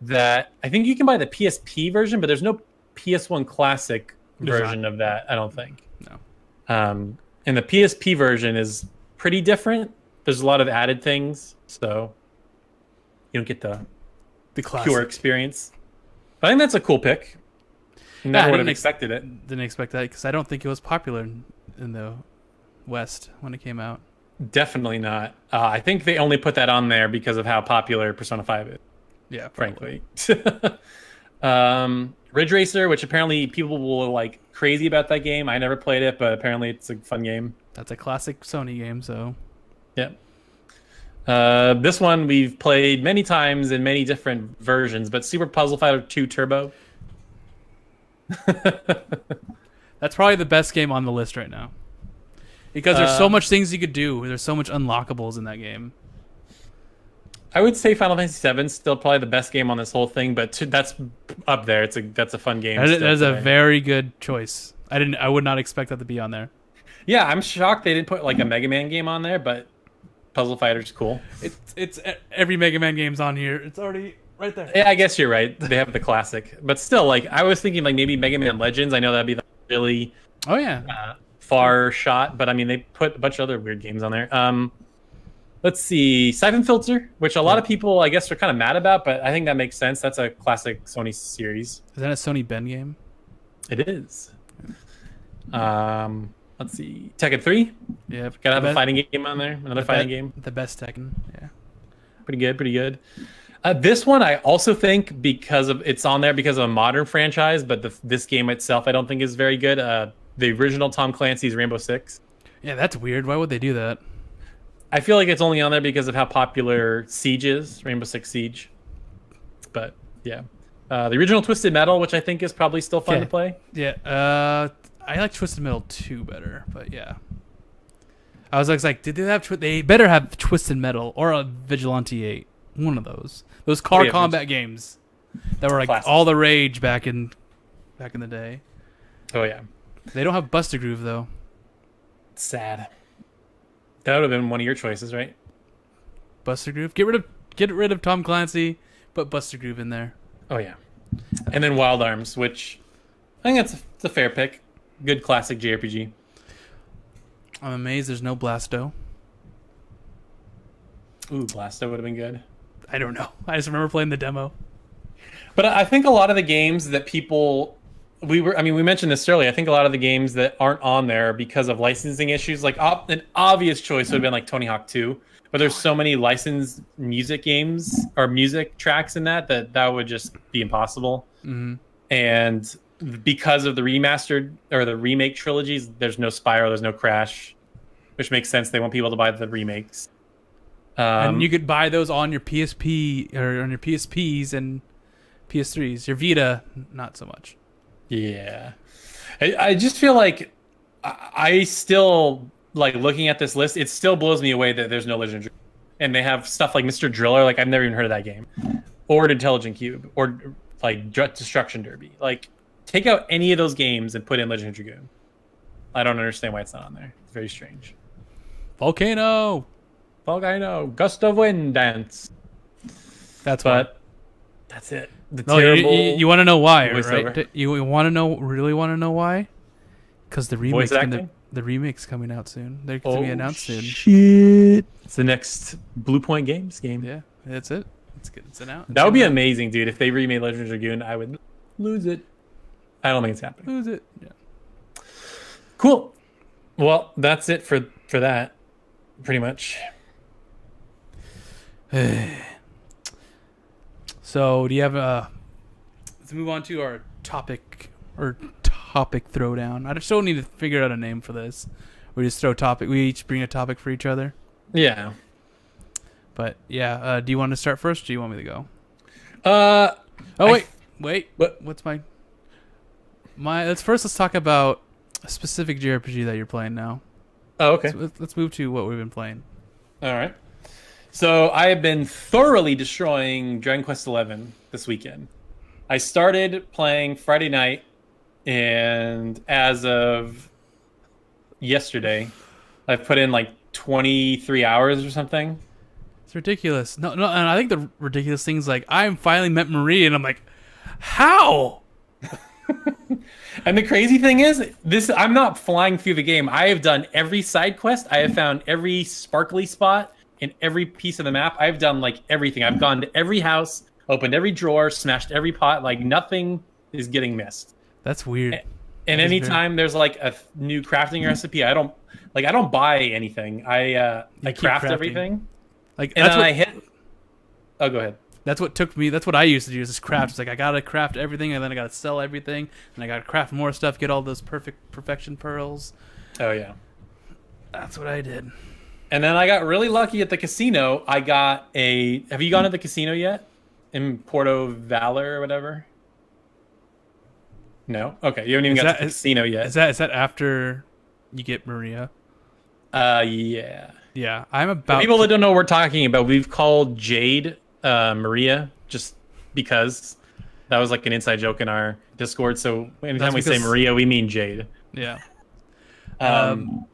that I think you can buy the PSP version, but there's no PS1 Classic version of that, I don't think. No. And the PSP version is pretty different. There's a lot of added things, so you don't get the pure experience. But I think that's a cool pick. Never would have expected it. Didn't expect that, because I don't think it was popular in the West when it came out. Definitely not. I think they only put that on there because of how popular Persona 5 is. Yeah, frankly. Ridge Racer, which apparently people will like crazy about that game. I never played it, but apparently it's a fun game. That's a classic Sony game, so yeah. This one we've played many times in many different versions, but Super Puzzle Fighter 2 Turbo. That's probably the best game on the list right now, because there's so much things you could do. There's so much unlockables in that game. I would say Final Fantasy VII is still probably the best game on this whole thing, but that's up there. That's a fun game. That's a very good choice. I would not expect that to be on there. Yeah, I'm shocked they didn't put like a Mega Man game on there, but Puzzle Fighter's cool. It's every Mega Man game's on here. It's already right there. Yeah, I guess you're right. They have the classic, but still, like I was thinking, like maybe Mega Man Legends. I know that'd be the really far shot, but I mean they put a bunch of other weird games on there. Let's see, Siphon Filter, which a lot of people, I guess, are kind of mad about, but I think that makes sense. That's a classic Sony series. Is that a Sony Ben game? It is. Let's see, Tekken 3. Yeah, gotta have a fighting game on there. Another fighting game. The best Tekken. Yeah, pretty good. This one I also think because of it's on there because of a modern franchise, but this game itself I don't think is very good. The original Tom Clancy's Rainbow Six. Yeah, that's weird. Why would they do that? I feel like it's only on there because of how popular Siege is, Rainbow Six Siege. But yeah, the original Twisted Metal, which I think is probably still fun to play. Yeah, I like Twisted Metal 2 better, but yeah. I was like, did they have? They better have Twisted Metal or a Vigilante 8. One of those car combat games that were like classic. All the rage back in the day. Oh yeah. They don't have Buster Groove though. Sad. That would have been one of your choices, right? Buster Groove. Get rid of Tom Clancy, put Buster Groove in there. Oh yeah. And then Wild Arms, which I think it's a fair pick. Good classic JRPG. I'm amazed there's no Blasto. Ooh, Blasto would have been good. I don't know. I just remember playing the demo. But I think a lot of the games that we mentioned this earlier. I think a lot of the games that aren't on there are because of licensing issues. Like an obvious choice would have been like Tony Hawk 2. But there's so many licensed music games or music tracks in that would just be impossible. Mm-hmm. And because of the remastered or the remake trilogies, there's no Spyro, there's no Crash, which makes sense. They want people to buy the remakes. And you could buy those on your PSP or on your PSPs and PS3s. Your Vita, not so much. Yeah. I just feel like I still, like, looking at this list, it still blows me away that there's no Legend of Dragoon. And they have stuff like Mr. Driller, like, I've never even heard of that game. Or Intelligent Cube. Or, like, Destruction Derby. Like, take out any of those games and put in Legend of Dragoon. I don't understand why it's not on there. It's very strange. Volcano, Gust of Wind Dance. That's it. The no, terrible. You want to know why, voiceover. right? You really want to know why? Because the remake's coming out soon. They're going to be announced soon. Shit! It's the next Blue Point Games game. Yeah, that's it. It's good. It's announced. That would be amazing, dude. If they remade Legend of Dragoon, I would lose it. I don't think it's happening. Lose it. Yeah. Cool. Well, that's it for that. Pretty much. So, do you have let's move on to our topic throwdown. I still need to figure out a name for this. We just throw topic. We each bring a topic for each other. Yeah. But yeah, do you want to start first? Or do you want me to go? Wait. What's my? Let's talk about a specific JRPG that you're playing now. Oh, okay. So let's move to what we've been playing. All right. So I have been thoroughly destroying Dragon Quest XI this weekend. I started playing Friday night, and as of yesterday, I've put in like 23 hours or something. It's ridiculous. No, and I think the ridiculous thing is like I finally met Marie, and I'm like, how? And the crazy thing is, I'm not flying through the game. I have done every side quest. I have found every sparkly spot in every piece of the map. I've done like everything. I've gone to every house, opened every drawer, smashed every pot. Like nothing is getting missed. That's weird. And anytime there's like a new crafting recipe, I don't buy anything. I craft everything. Like, and then I hit. Oh, go ahead. That's what took me. That's what I used to do. Is just craft. It's like I gotta craft everything, and then I gotta sell everything, and I gotta craft more stuff, get all those perfection pearls. Oh yeah, that's what I did. And then I got really lucky at the casino. I got a. Have you gone to the casino yet? In Porto Valor or whatever. No. Okay, you haven't even got to the casino yet. Is that after you get Maria? Yeah. Yeah, I'm about. For people that don't know what we're talking about, we've called Jade Maria just because that was like an inside joke in our Discord. So anytime we say Maria, we mean Jade. Yeah. I'm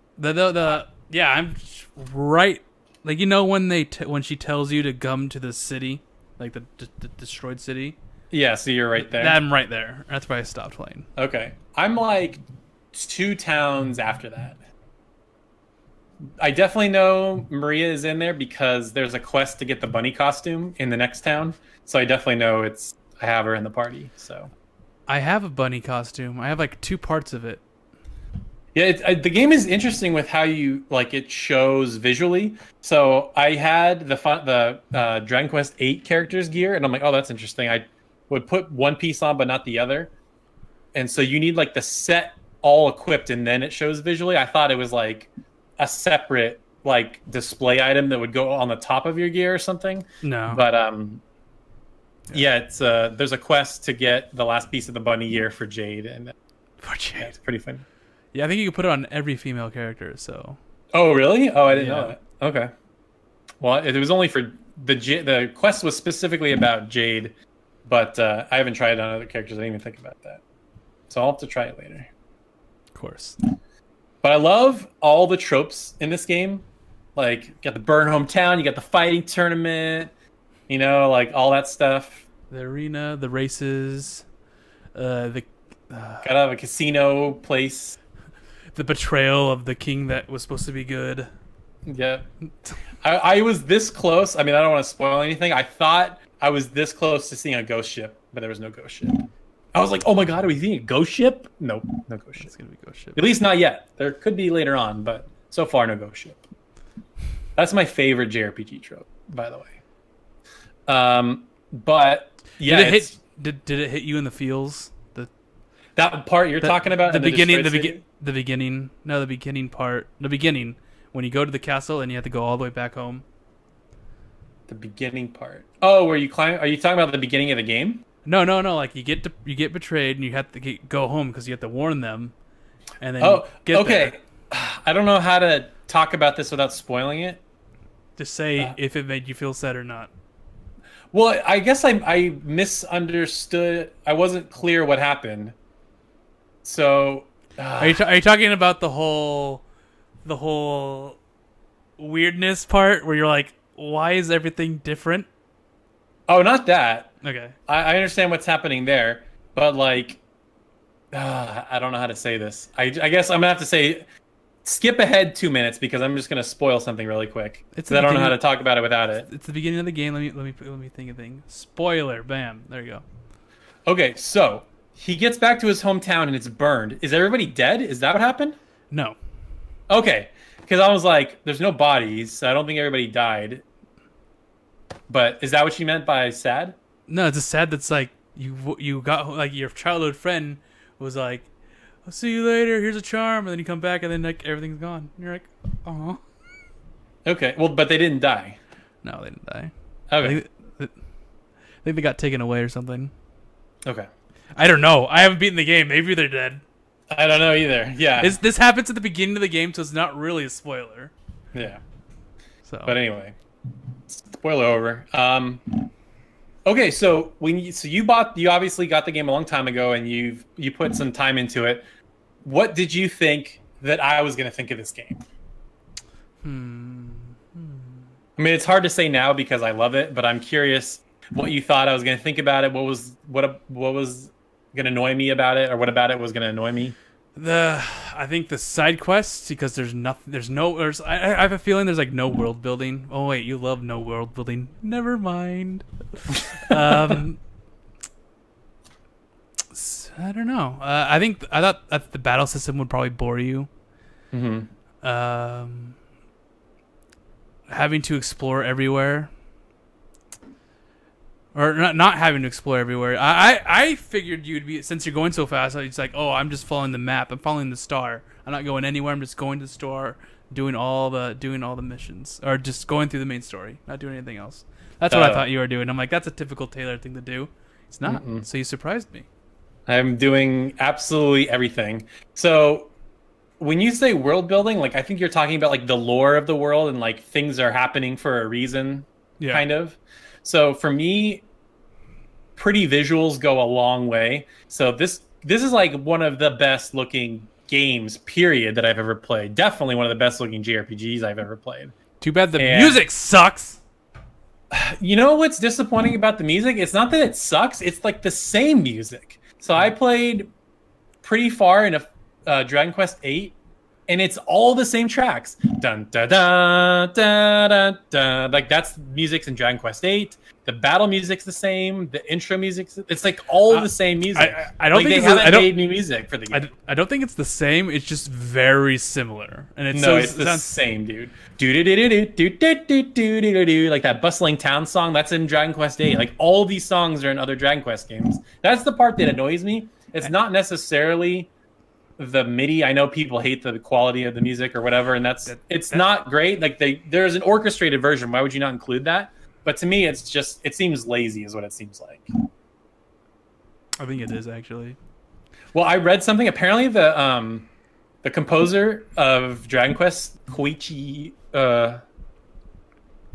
right. Like, you know, when when she tells you to come to the city, like the destroyed city. Yeah, so you're right there. I'm right there. That's why I stopped playing. Okay, I'm like 2 towns after that. I definitely know Maria is in there because there's a quest to get the bunny costume in the next town. So I definitely know I have her in the party. So I have a bunny costume. I have like 2 parts of it. Yeah, the game is interesting with how you it shows visually. So I had the Dragon Quest 8 characters gear, and I'm like, oh, that's interesting. I would put one piece on, but not the other. And so you need like the set all equipped, and then it shows visually. I thought it was like a separate like display item that would go on the top of your gear or something. No. But yeah, it's there's a quest to get the last piece of the bunny gear for Jade, and yeah, it's pretty fun. Yeah, I think you can put it on every female character. So. Oh really? Oh, I didn't know that. Okay. Well, it was only for the quest was specifically about Jade, but I haven't tried it on other characters. I didn't even think about that. So I'll have to try it later. Of course. But I love all the tropes in this game. Like, you got the burn hometown, you got the fighting tournament, you know, like all that stuff. The arena, the races, gotta have a casino place. The betrayal of the king that was supposed to be good. Yeah. I was this close. I mean, I don't want to spoil anything. I thought I was this close to seeing a ghost ship, but there was no ghost ship. I was like, oh my god, are we seeing a ghost ship? Nope, no ghost ship. It's gonna be ghost ship. At least not yet. There could be later on, but so far, no ghost ship. That's my favorite JRPG trope, by the way. But yeah, did it hit you in the feels? That part you're talking about, the beginning part, the beginning when you go to the castle and you have to go all the way back home. The beginning part. Oh, where you climb? Are you talking about the beginning of the game? No. Like you get betrayed and you have to go home because you have to warn them. And then okay. There. I don't know how to talk about this without spoiling it. Just say if it made you feel sad or not. Well, I guess I misunderstood. I wasn't clear what happened. So, are you talking about the whole weirdness part where you're like, why is everything different? Oh, not that. Okay. I understand what's happening there, but like, I don't know how to say this. I guess I'm gonna have to say, skip ahead 2 minutes because I'm just gonna spoil something really quick. I don't know how to talk about it without it. It's the beginning of the game. Let me think of thing. Spoiler. Bam. There you go. Okay, so he gets back to his hometown and it's burned. Is everybody dead? Is that what happened? No. Okay, because I was like, there's no bodies, so I don't think everybody died. But is that what you meant by sad? No, it's a sad that's like you got like your childhood friend was like, I'll see you later, here's a charm, and then you come back and then like everything's gone. And you're like, oh. Okay, well, but they didn't die. No, they didn't die. Okay. I think they got taken away or something. Okay. I don't know. I haven't beaten the game. Maybe they're dead. I don't know either. Yeah. This happens at the beginning of the game, so it's not really a spoiler. Yeah. So. But anyway, spoiler over. Okay, so you obviously got the game a long time ago, and you put some time into it. What did you think that I was going to think of this game? I mean, it's hard to say now because I love it, but I'm curious what you thought I was going to think about it. What was going to annoy me about it, or what about it was going to annoy me? I think the side quests, because I have a feeling there's like no world building. Oh wait, you love no world building. Never mind. I don't know. I thought that the battle system would probably bore you. Mm-hmm. Having to explore everywhere. Or not having to explore everywhere. I figured you'd be, since you're going so fast, it's like, oh, I'm just following the map. I'm following the star. I'm not going anywhere. I'm just going to the store, doing all the missions, or just going through the main story, not doing anything else. That's what I thought you were doing. I'm like, that's a typical Taylor thing to do. It's not. Mm-mm. So you surprised me. I'm doing absolutely everything. So when you say world building, like I think you're talking about like the lore of the world and like things are happening for a reason, kind of. So for me, pretty visuals go a long way. So this is like one of the best looking games, period, that I've ever played. Definitely one of the best looking JRPGs I've ever played. Too bad the music sucks. You know what's disappointing about the music? It's not that it sucks. It's like the same music. So I played pretty far in a Dragon Quest VIII, and it's all the same tracks. Dun da da da da da. Like that's music's in Dragon Quest VIII. The battle music's the same. The intro music's it's like all the same music. I don't think they haven't made new music for the game. I don't think it's the same. It's just very similar. And it's it's the same, dude. Like that bustling town song that's in Dragon Quest VIII. Like all these songs are in other Dragon Quest games. That's the part that annoys me. It's not necessarily the MIDI. I know people hate the quality of the music or whatever, and it's not great. Like there's an orchestrated version. Why would you not include that? But to me, it's just it seems lazy, is what it seems like. I think it is actually. Well, I read something. Apparently, the composer of Dragon Quest, Koichi, I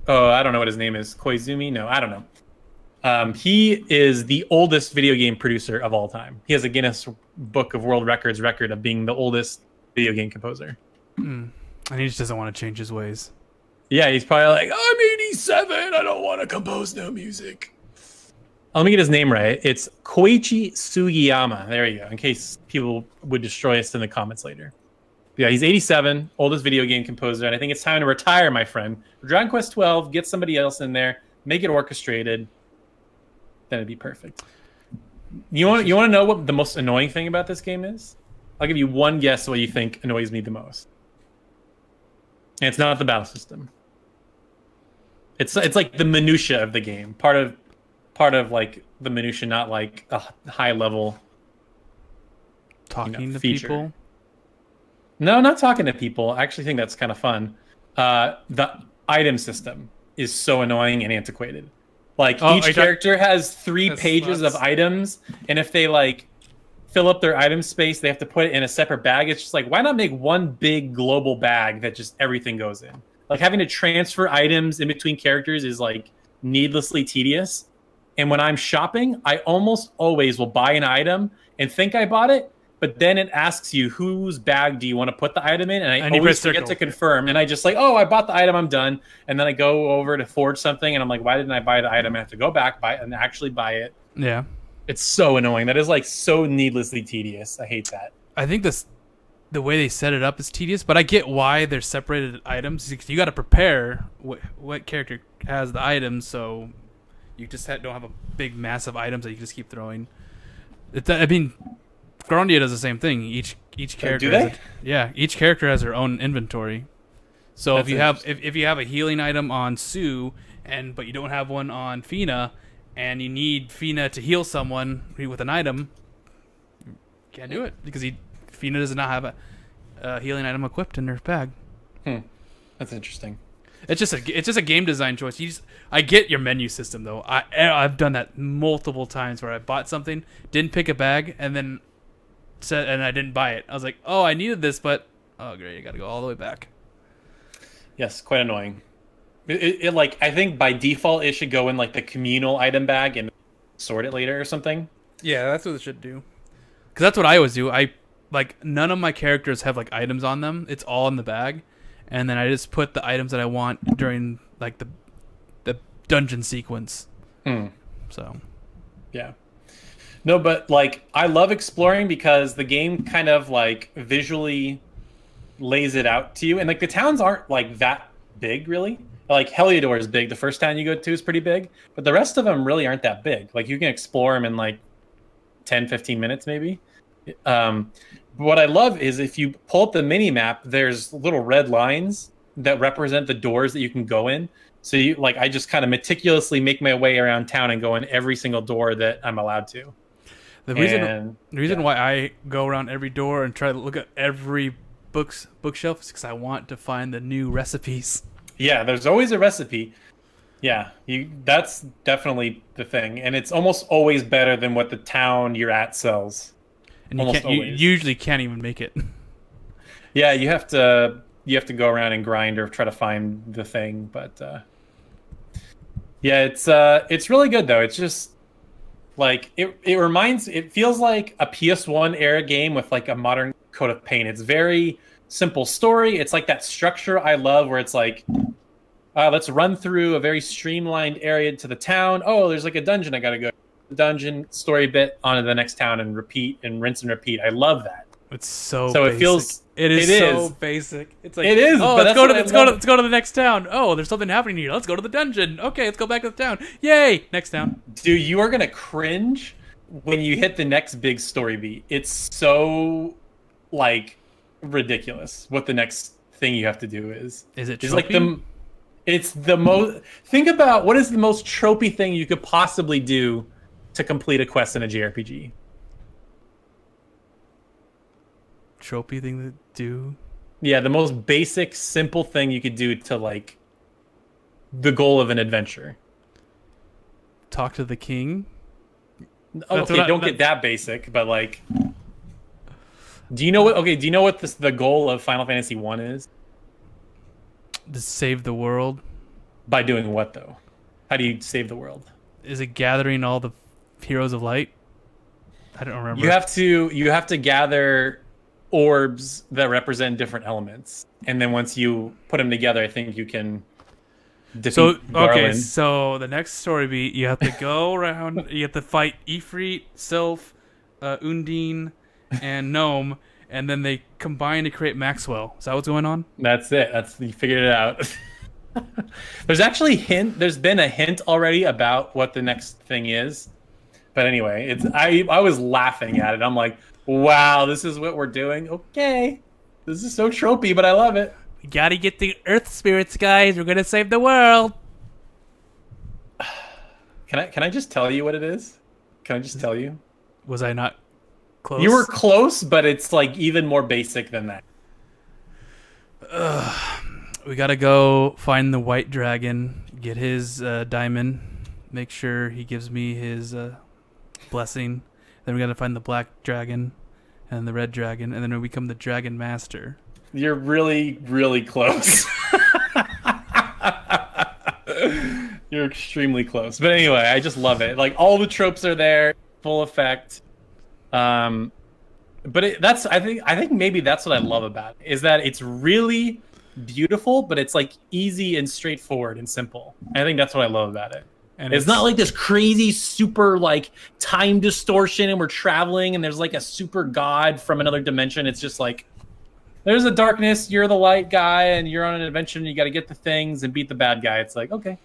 don't know what his name is. Koizumi? No, I don't know. He is the oldest video game producer of all time. He has a Guinness Book of World Records record of being the oldest video game composer. And he just doesn't want to change his ways. Yeah, he's probably like, I'm 87. I don't want to compose no music. Let me get his name right. It's Koichi Sugiyama. There you go. In case people would destroy us in the comments later. Yeah, he's 87, oldest video game composer, and I think it's time to retire, my friend. For Dragon Quest 12, get somebody else in there, make it orchestrated. Then it'd be perfect. You want to know what the most annoying thing about this game is? I'll give you one guess what you think annoys me the most. And it's not the battle system. It's like the minutia of the game. Part of like the minutia, not like a high level Talking to feature. people. No, not talking to people. I actually think that's kind of fun. The item system is so annoying and antiquated. Like each character has 3 pages of items, and if they like fill up their item space, they have to put it in a separate bag. It's just like, why not make one big global bag that just everything goes in? Like having to transfer items in between characters is like needlessly tedious. And when I'm shopping, I almost always will buy an item and think I bought it, but then it asks you whose bag do you want to put the item in, and I always forget to confirm. And I just like, oh, I bought the item, I'm done. And then I go over to forge something, and I'm like, why didn't I buy the item? I have to go back, buy it, and actually buy it. Yeah. It's so annoying. That is like so needlessly tedious. I hate that. I think the way they set it up is tedious, but I get why they're separated items. You got to prepare what character has the items, so you just don't have a big massive items that you can just keep throwing. I mean, Grandia does the same thing. Each character. Do they? Each character has their own inventory. So That's if you have a healing item on Sue, but you don't have one on Fina, and you need Fina to heal someone with an item, you can't do it because Fina does not have a healing item equipped in her bag. That's interesting. It's just a game design choice. I get your menu system though. I've done that multiple times where I bought something, didn't pick a bag, and then and I didn't buy it. I was like, oh, I needed this, but oh great, I got to go all the way back. Yes, quite annoying. It like, I think by default it should go in like the communal item bag and sort it later or something. Yeah, that's what it should do. Because that's what I always do. None of my characters have like items on them. It's all in the bag, and then I just put the items that I want during like the dungeon sequence. So, yeah. No, but like I love exploring because the game kind of like visually lays it out to you, and like the towns aren't like that big really. Like Heliodor is big. The first town you go to is pretty big, but the rest of them really aren't that big. Like you can explore them in like 10-15 minutes maybe. What I love is if you pull up the mini map, there's little red lines that represent the doors that you can go in. So you like, I just kind of meticulously make my way around town and go in every single door that I'm allowed to. The reason why I go around every door and try to look at every bookshelf is because I want to find the new recipes. Yeah, there's always a recipe. Yeah, that's definitely the thing, and it's almost always better than what the town you're at sells. And you usually can't even make it. Yeah, you have to go around and grind or try to find the thing, but yeah, it's really good though. It's just like it feels like a PS1 era game with like a modern coat of paint. It's very simple story. It's like that structure I love where it's like, let's run through a very streamlined area to the town. Oh, there's like a dungeon I gotta go. Dungeon story bit onto the next town and repeat and rinse and repeat. I love that. It's so basic. It feels it is so basic. It's like, it is. Oh, but let's go to the next town. Oh, there's something happening here. Let's go to the dungeon. Okay, let's go back to the town. Yay! Next town. Dude, you are gonna cringe when you hit the next big story beat. It's so like ridiculous what the next thing you have to do is. Is it? It's like it's the most. Think about what is the most tropey thing you could possibly do to complete a quest in a JRPG. Tropey thing to do? Yeah, the most basic, simple thing you could do to like the goal of an adventure. Talk to the king? Okay, don't get that basic, but like, do you know what? Okay, do you know what the goal of Final Fantasy 1 is? To save the world. By doing what though? How do you save the world? Is it gathering all the heroes of light? I don't remember. You have to gather orbs that represent different elements, and then once you put them together, I think you can defeat Garland. So the next story beat, you have to go around. You have to fight Ifrit, Sylph, Undine, and Gnome, and then they combine to create Maxwell. Is that what's going on? That's it. You figured it out. There's been a hint already about what the next thing is. But anyway, I was laughing at it. I'm like, wow, this is what we're doing. Okay. This is so tropey, but I love it. We gotta get the Earth spirits, guys. We're gonna save the world. Can I just tell you what it is? Can I just tell you? Was I not close? You were close, but it's like even more basic than that. We gotta go find the white dragon, get his diamond, make sure he gives me his blessing. Then we gotta find the black dragon and the red dragon, and then we become the dragon master. You're really, really close. You're extremely close. But anyway, I just love it. Like, all the tropes are there, full effect. But I think maybe that's what I love about it, is that it's really beautiful, but it's like easy and straightforward and simple. I think that's what I love about it. And it's not like this crazy super like time distortion and we're traveling and there's like a super god from another dimension. It's just like, there's a darkness, you're the light guy, and you're on an adventure and you got to get the things and beat the bad guy. It's like, okay.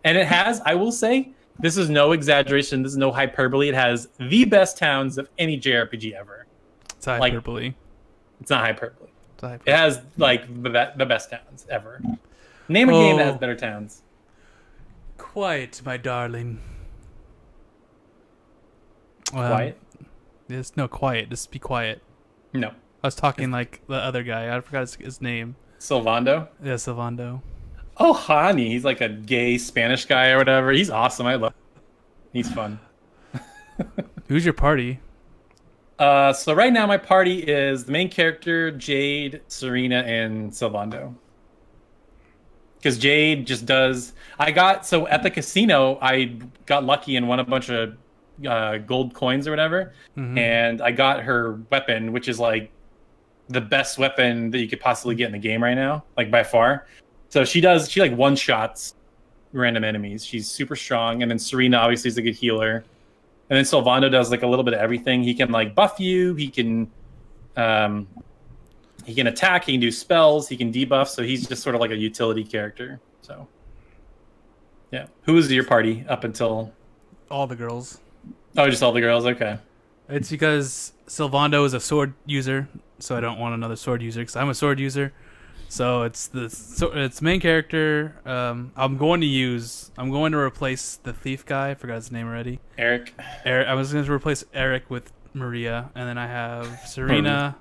And it has, I will say, this is no exaggeration, this is no hyperbole, it has the best towns of any JRPG ever. It's hyperbole. Like, it's not hyperbole. It has like the best towns ever. Name a game that has better towns. Quiet, my darling. Quiet? Yes, no, quiet. Just be quiet. No. I was talking like the other guy. I forgot his name. Sylvando? Yeah, Sylvando. Oh, Hani. He's like a gay Spanish guy or whatever. He's awesome. I love him. He's fun. Who's your party? So right now my party is the main character, Jade, Serena, and Sylvando. Because Jade just does... So at the casino, I got lucky and won a bunch of gold coins or whatever. Mm-hmm. And I got her weapon, which is like the best weapon that you could possibly get in the game right now, like by far. So she like one-shots random enemies. She's super strong. And then Serena obviously is a good healer. And then Sylvando does like a little bit of everything. He can like buff you. He can attack. He can do spells. He can debuff. So he's just sort of like a utility character. So yeah. Who was your party up until? All the girls. Oh, just all the girls. Okay. It's because Sylvando is a sword user, so I don't want another sword user because I'm a sword user. So it's main character. I'm going to replace the thief guy. I forgot his name already. Eric. I was going to replace Eric with Maria, and then I have Serena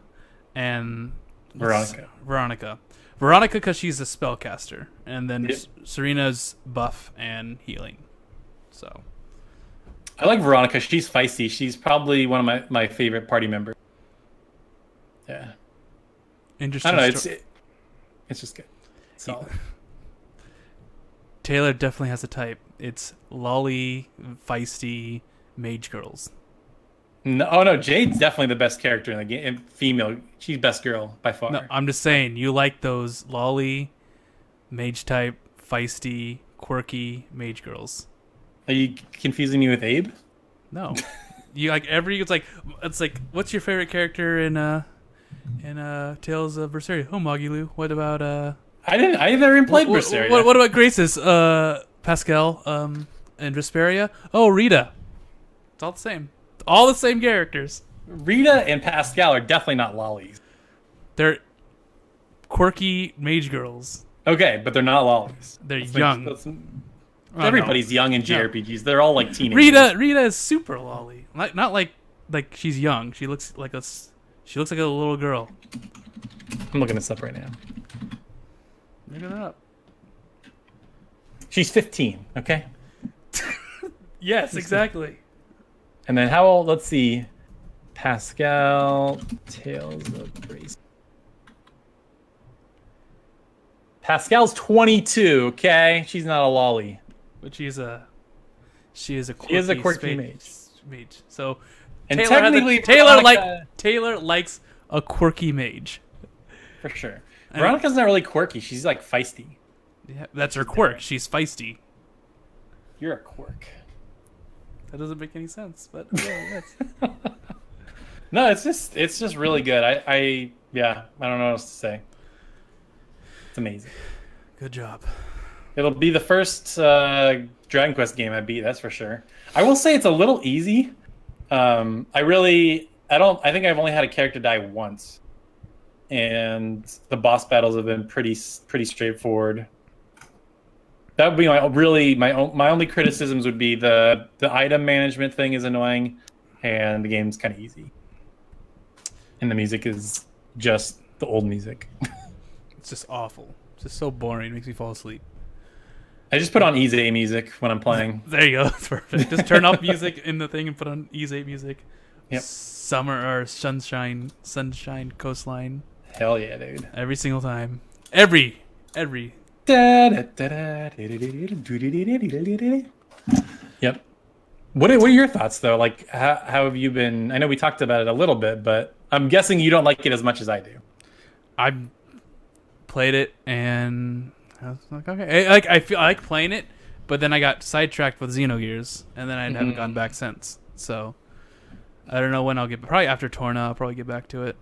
and Veronica because she's a spellcaster, and then Serena's buff and healing. So I like Veronica. She's feisty. She's probably one of my favorite party members. Yeah. Interesting. I don't know. It's just good. Solid. Taylor definitely has a type. It's lolly, feisty, mage girls. No, Jade's definitely the best character in the game. Female, she's best girl by far. No, I'm just saying, you like those lolly, mage type, feisty, quirky mage girls. Are you confusing me with Abe? No. You like it's like what's your favorite character in Tales of Berseria? Oh, Magilu. What about I never even played Berseria. What about Graces? Pascal, and Vesperia? Oh, Rita. It's all the same. All the same characters. Rita and Pascal are definitely not lollies. They're quirky mage girls. Okay, but they're not lollies. They're young. Everybody's young in JRPGs. They're all like teenagers. Rita is super lolly. Not like she's young. She looks like a little girl. I'm looking this up right now. Look it up. She's 15, okay? Yes, exactly. And then how old? Let's see. Pascal, Tales of Grace. Pascal's 22, okay? She's not a lolly. But she is a quirky quirky mage. So and Taylor likes a quirky mage. For sure. Veronica's not really quirky. She's like feisty. Yeah, that's her quirk. She's feisty. You're a quirk. That doesn't make any sense, but yeah, yes. No, it's just really good. I don't know what else to say. It's amazing. Good job. It'll be the first Dragon Quest game I beat, that's for sure. I will say it's a little easy. I think I've only had a character die once. And the boss battles have been pretty straightforward. That would be my only criticisms would be the item management thing is annoying, and the game's kind of easy. And the music is just the old music. It's just awful. It's just so boring. It makes me fall asleep. I just put on easy music when I'm playing. There you go. That's perfect. Just turn off music in the thing and put on easy music. Yep. Summer or sunshine coastline. Hell yeah, dude. Every single time. Every. Yep. What are your thoughts though? Like, how have you been? I know we talked about it a little bit, but I'm guessing you don't like it as much as I do. I played it and I was like, okay, I feel I like playing it, but then I got sidetracked with Xenogears, and then I haven't gone back since. So I don't know when I'll get. Probably after Torna, I'll probably get back to it.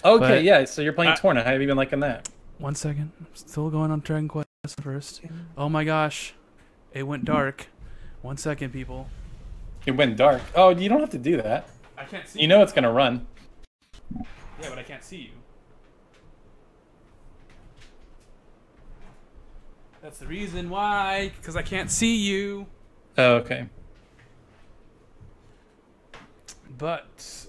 Okay, but yeah. So you're playing Torna. How have you been liking that? 1 second. I'm still going on Dragon Quest first. Oh my gosh, it went dark. 1 second, people. It went dark. Oh, you don't have to do that. I can't see. You know it's gonna run. Yeah, but I can't see you. That's the reason why, because I can't see you. Oh, okay. But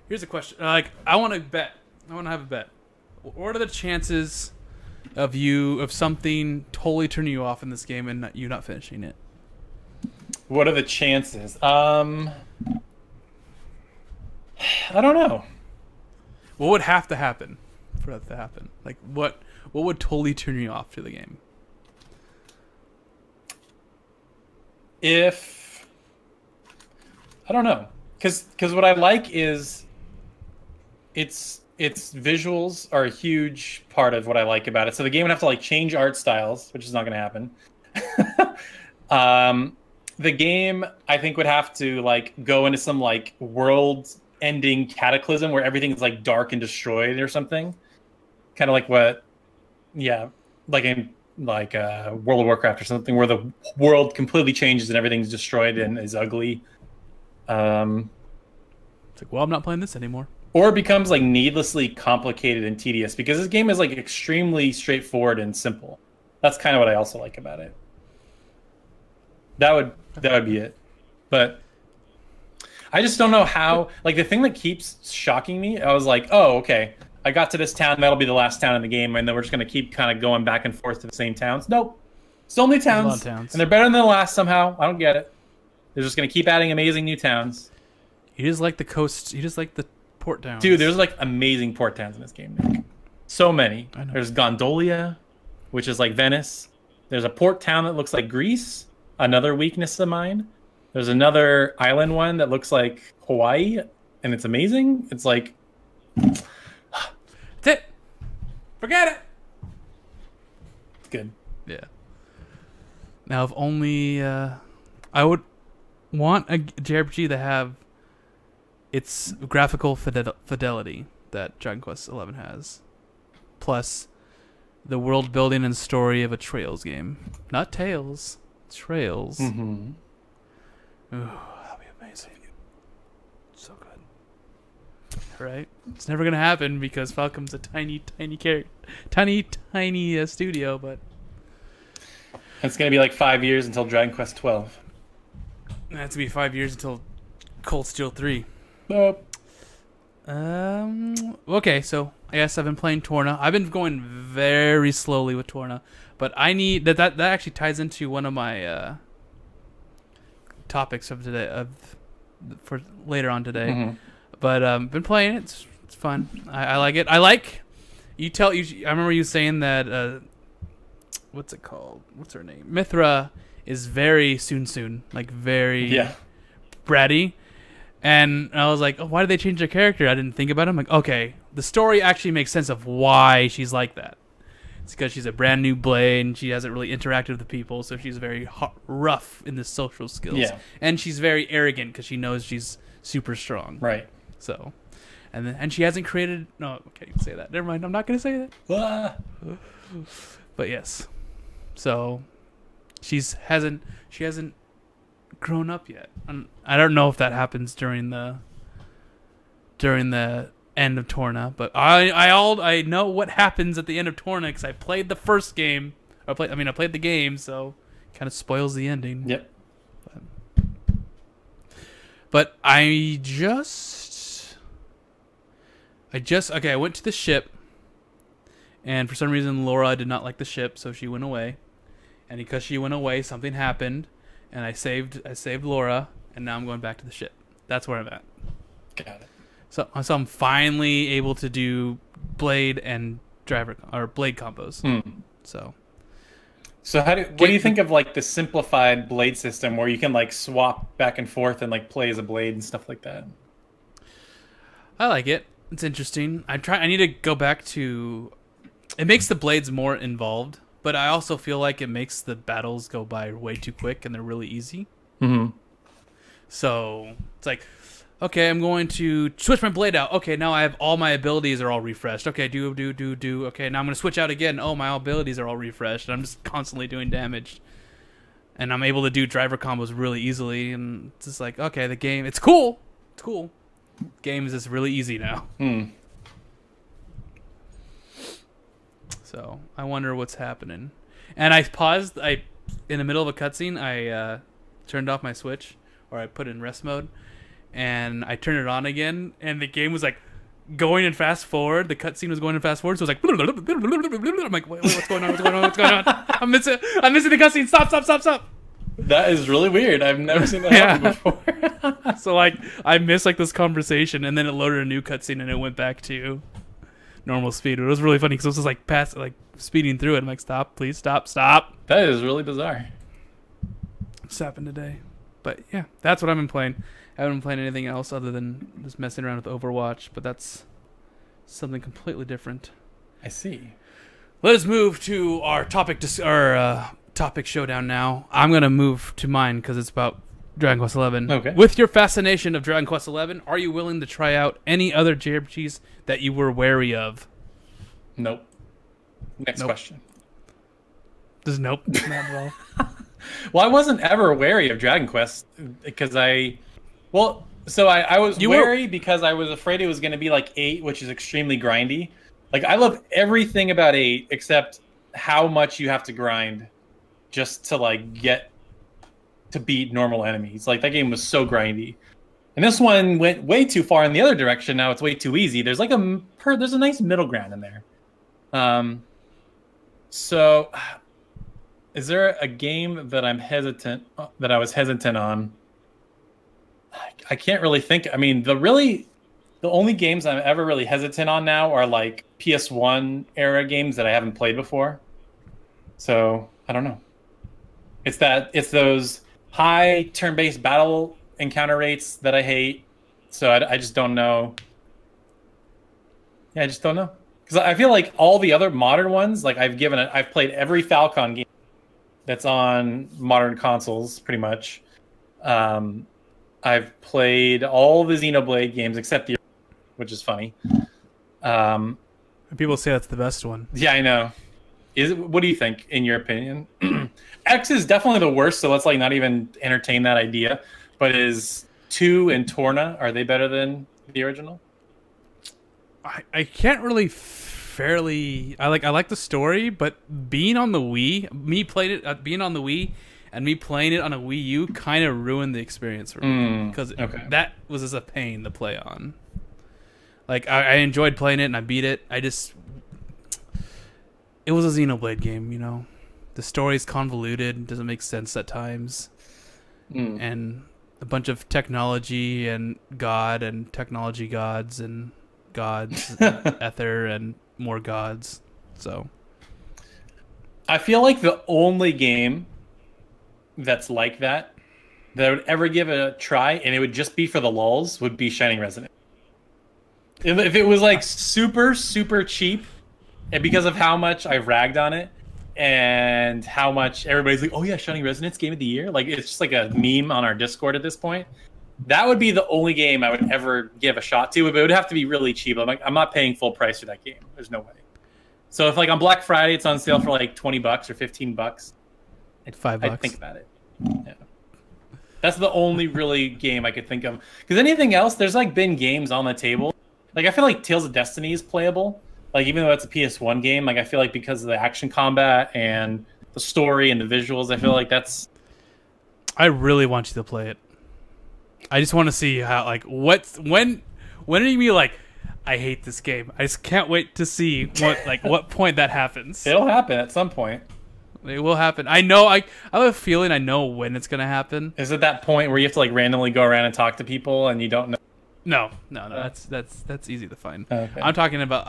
here's a question. Like, I want to bet. I want to have a bet. What are the chances of something totally turning you off in this game and you not finishing it? What are the chances? I don't know. What would have to happen for that to happen? Like, what would totally turn you off to the game? I don't know, because what I like is its visuals are a huge part of what I like about it. So the game would have to like change art styles, which is not going to happen. The game, I think, would have to like go into some like world-ending cataclysm where everything's like dark and destroyed or something. Kind of like like in World of Warcraft or something, where the world completely changes and everything's destroyed and is ugly. It's like, well, I'm not playing this anymore. Or it becomes like needlessly complicated and tedious, because this game is like extremely straightforward and simple. That's kind of what I also like about it. That would be it. But I just don't know how. Like, the thing that keeps shocking me, I was like, oh, okay, I got to this town, that'll be the last town in the game, and then we're just going to keep kind of going back and forth to the same towns. Nope. Still new towns. And they're better than the last somehow. I don't get it. They're just going to keep adding amazing new towns. You just like the coast. You just like the port towns. Dude, there's like amazing port towns in this game, Nick. So many. I know. There's Gondolia, which is like Venice. There's a port town that looks like Greece. Another weakness of mine. There's another island one that looks like Hawaii, and it's amazing. It's like... That's it. Forget it. It's good. Yeah. Now, if only... I would want a JRPG to have its graphical fidelity that Dragon Quest XI has. Plus, the world building and story of a Trails game. Not Tales. Trails. Mm-hmm. Ooh, that'd be amazing. So good. Right? It's never gonna happen because Falcom's a tiny character, tiny studio. But it's gonna be like 5 years until Dragon Quest 12. It has to be 5 years until Cold Steel 3. Nope. Okay, so I guess I've been playing Torna. I've been going very slowly with Torna, but I need that actually ties into one of my topics of today for later on today. Mm-hmm. But been playing it. It's fun. I like it. I like you. I remember you saying that. What's it called? What's her name? Mithra is very soon, like very bratty. And I was like, oh, why did they change her character? I didn't think about it. I'm like, okay, the story actually makes sense of why she's like that. It's because she's a brand new blade and she hasn't really interacted with the people, so she's very rough in the social skills. Yeah. And she's very arrogant because she knows she's super strong. Right. So, and she hasn't created. No, I can't even say that. Never mind. I'm not gonna say that. But yes, so she hasn't grown up yet. I don't know if that happens during the end of Torna, but I know what happens at the end of Torna because I played the first game. I played the game, so it kind of spoils the ending. Yep. But I went to the ship, and for some reason Laura did not like the ship, so she went away. And because she went away, something happened, and I saved Laura, and now I'm going back to the ship. That's where I'm at. Got it. So I'm finally able to do blade and blade combos. So what do you think of like the simplified blade system where you can like swap back and forth and like play as a blade and stuff like that? I like it. It's interesting. I need to go back to. It makes the blades more involved, but I also feel like it makes the battles go by way too quick and they're really easy. Mm-hmm. So it's like, okay, I'm going to switch my blade out. Okay, now I have all my abilities are all refreshed. Okay, do. Okay, now I'm going to switch out again. Oh, my abilities are all refreshed. And I'm just constantly doing damage. And I'm able to do driver combos really easily. And it's just like, okay, the game, it's cool. It's cool. Game is just really easy now. So I wonder what's happening. And I paused. In the middle of a cutscene, I turned off my Switch, or I put it in rest mode, and I turned it on again, and the game was like going in fast forward. The cutscene was going in fast forward, so it was like, I'm like, wait, what's going on? I'm missing the cutscene. Stop. That is really weird. I've never seen that happen before. So like I missed like this conversation, and then it loaded a new cutscene, and it went back to normal speed. It was really funny because it was just like speeding through it. I'm like, stop, please, stop. That is really bizarre. What's happened today? But yeah, that's what I've been playing. I haven't been playing anything else other than just messing around with Overwatch, but that's something completely different. I see. Let us move to our topic showdown now. I'm gonna move to mine because it's about Dragon Quest XI. Okay. With your fascination of Dragon Quest XI, are you willing to try out any other JRPGs that you were wary of? Nope. Next question. Just nope. Not at all. Well, I wasn't ever wary of Dragon Quest because I was wary because I was afraid it was going to be like 8, which is extremely grindy. Like, I love everything about 8 except how much you have to grind just to like get to beat normal enemies. Like, that game was so grindy. And this one went way too far in the other direction. Now it's way too easy. There's like there's a nice middle ground in there. So is there a game that I was hesitant on? I can't really think. I mean, the only games I'm ever really hesitant on now are like PS1 era games that I haven't played before. So I don't know. It's those high turn-based battle encounter rates that I hate. So I just don't know. Yeah, I just don't know. Because I feel like all the other modern ones, like I've played every Falcon game that's on modern consoles, pretty much. I've played all the Xenoblade games except the, which is funny. People say that's the best one. Yeah, I know. What do you think, in your opinion? X is definitely the worst, so let's like not even entertain that idea. But is 2 and Torna, are they better than the original? I can't really fairly. I like the story, but being on the Wii, being on the Wii, and me playing it on a Wii U kind of ruined the experience for me because that was just a pain to play on. Like I enjoyed playing it and I beat it. It was a Xenoblade game, you know. The story's convoluted, doesn't make sense at times, and a bunch of technology and God and technology gods and gods, ether and more gods. So I feel like the only game that's like that that I would ever give a try, and it would just be for the lulz, would be Shining Resonance. If it was like super, super cheap, and because of how much I've ragged on it, and how much everybody's like, oh yeah, Shining Resonance Game of the Year, like it's just like a meme on our Discord at this point. That would be the only game I would ever give a shot to, but it would have to be really cheap. I'm not paying full price for that game. There's no way. So if like on Black Friday it's on sale for like $20 or $15, $5, I'd think about it. Yeah. That's the only really game I could think of. Because anything else, there's like been games on the table. Like I feel like Tales of Destiny is playable. Like even though it's a PS1 game, like I feel like because of the action combat and the story and the visuals, I feel like that's. I really want you to play it. I just want to see how like when are you be like, I hate this game. I just can't wait to see what point that happens. It'll happen at some point. It will happen. I know. I have a feeling I know when it's gonna happen. Is it that point where you have to like randomly go around and talk to people and you don't know? No. That's easy to find. Okay. I'm talking about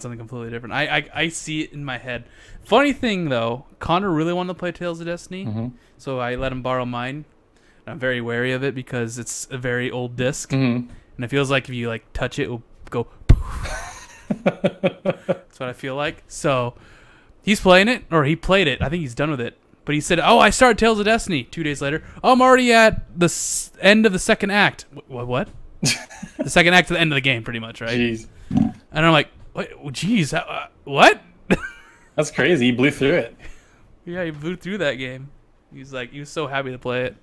something completely different. I see it in my head. Funny thing though, Connor really wanted to play Tales of Destiny, so I let him borrow mine. I'm very wary of it because it's a very old disc, and it feels like if you like touch it, it'll go. That's what I feel like. So he's playing it, or he played it. I think he's done with it. But he said, "Oh, I started Tales of Destiny." 2 days later, I'm already at the end of the second act. What? The second act to the end of the game, pretty much, right? Jeez. And I'm like, what? Jeez, what? That's crazy. He blew through it. Yeah, he blew through that game. He was so happy to play it.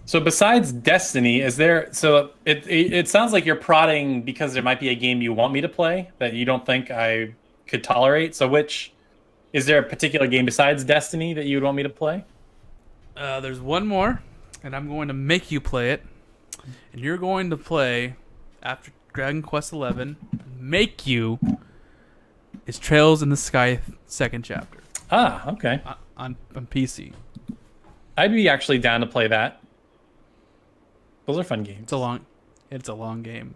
So besides Destiny, is there? So it sounds like you're prodding because there might be a game you want me to play that you don't think I could tolerate. So is there a particular game besides Destiny that you would want me to play? There's one more, and I'm going to make you play it. And you're going to play after Dragon Quest XI. Make you is Trails in the Sky second chapter. Ah, okay. On PC. I'd be actually down to play that. Those are fun games. It's a long game.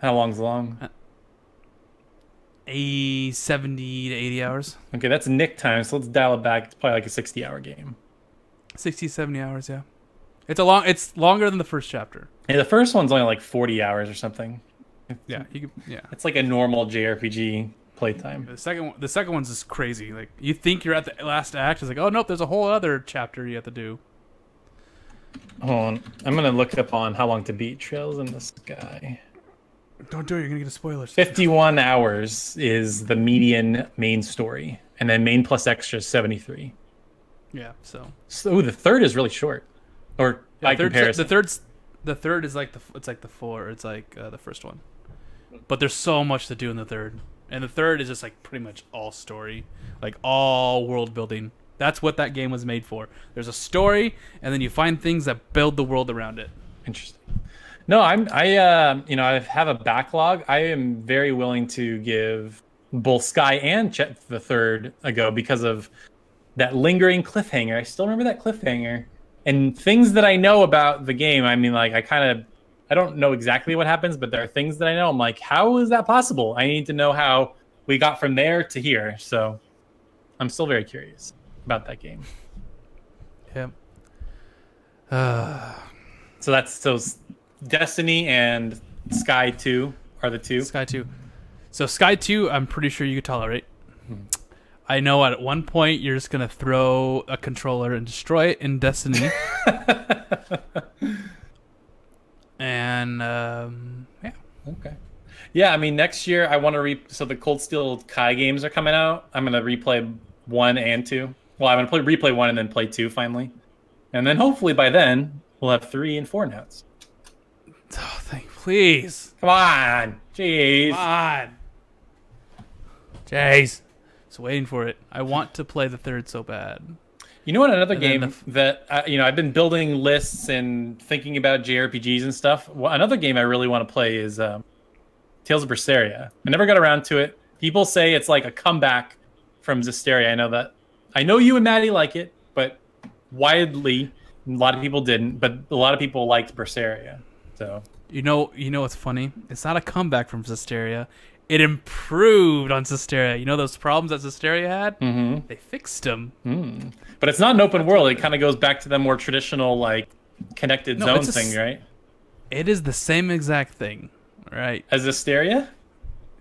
How long's long? 70 to 80 hours. Okay, that's Nick time, so let's dial it back. It's probably like a 60-hour game. 60, 70 hours, yeah. It's longer than the first chapter. Yeah, the first one's only like 40 hours or something. Yeah, It's like a normal JRPG playtime. The second one's just crazy. Like you think you're at the last act, it's like, oh nope, there's a whole other chapter you have to do. Hold on, I'm gonna look up on how long to beat Trails in the Sky. Don't do it. You're gonna get a spoiler. 51 hours is the median main story, and then main plus extra is 73. Yeah. So the third is really short, or by comparison. The third is like the four. It's like the first one, but there's so much to do in the third, and the third is just like pretty much all story, like all world building. That's what that game was made for. There's a story, and then you find things that build the world around it. Interesting. No, I have a backlog. I am very willing to give both Sky and the third a go because of that lingering cliffhanger. I still remember that cliffhanger and things that I know about the game. I mean, like I don't know exactly what happens, but there are things that I know. I'm like, how is that possible? I need to know how we got from there to here. So I'm still very curious about that game. Yeah. So Destiny and Sky 2 are the two. Sky 2. So Sky 2, I'm pretty sure you could tolerate. I know at one point you're just going to throw a controller and destroy it in Destiny. And, yeah. Okay. Yeah, I mean, next year I want to so the Cold Steel Kai games are coming out. I'm going to replay 1 and 2. Well, I'm going to replay 1 and then play 2 finally. And then hopefully by then we'll have 3 and 4 notes. Oh, please. Come on. Jeez. Come on. Jeez. Just waiting for it. I want to play the third so bad. You know what? Another game that I've been building lists and thinking about JRPGs and stuff. Another game I really want to play is Tales of Berseria. I never got around to it. People say it's like a comeback from Zestiria. I know you and Maddie like it, but widely, a lot of people didn't. But a lot of people liked Berseria. So you know what's funny? It's not a comeback from Zestiria. It improved on Zestiria. You know those problems that Zestiria had? Mm-hmm. They fixed them. But it's not an open world. It kind of goes back to the more traditional, like, connected No, zone it's thing, right? It is the same exact thing, right? As Zestiria?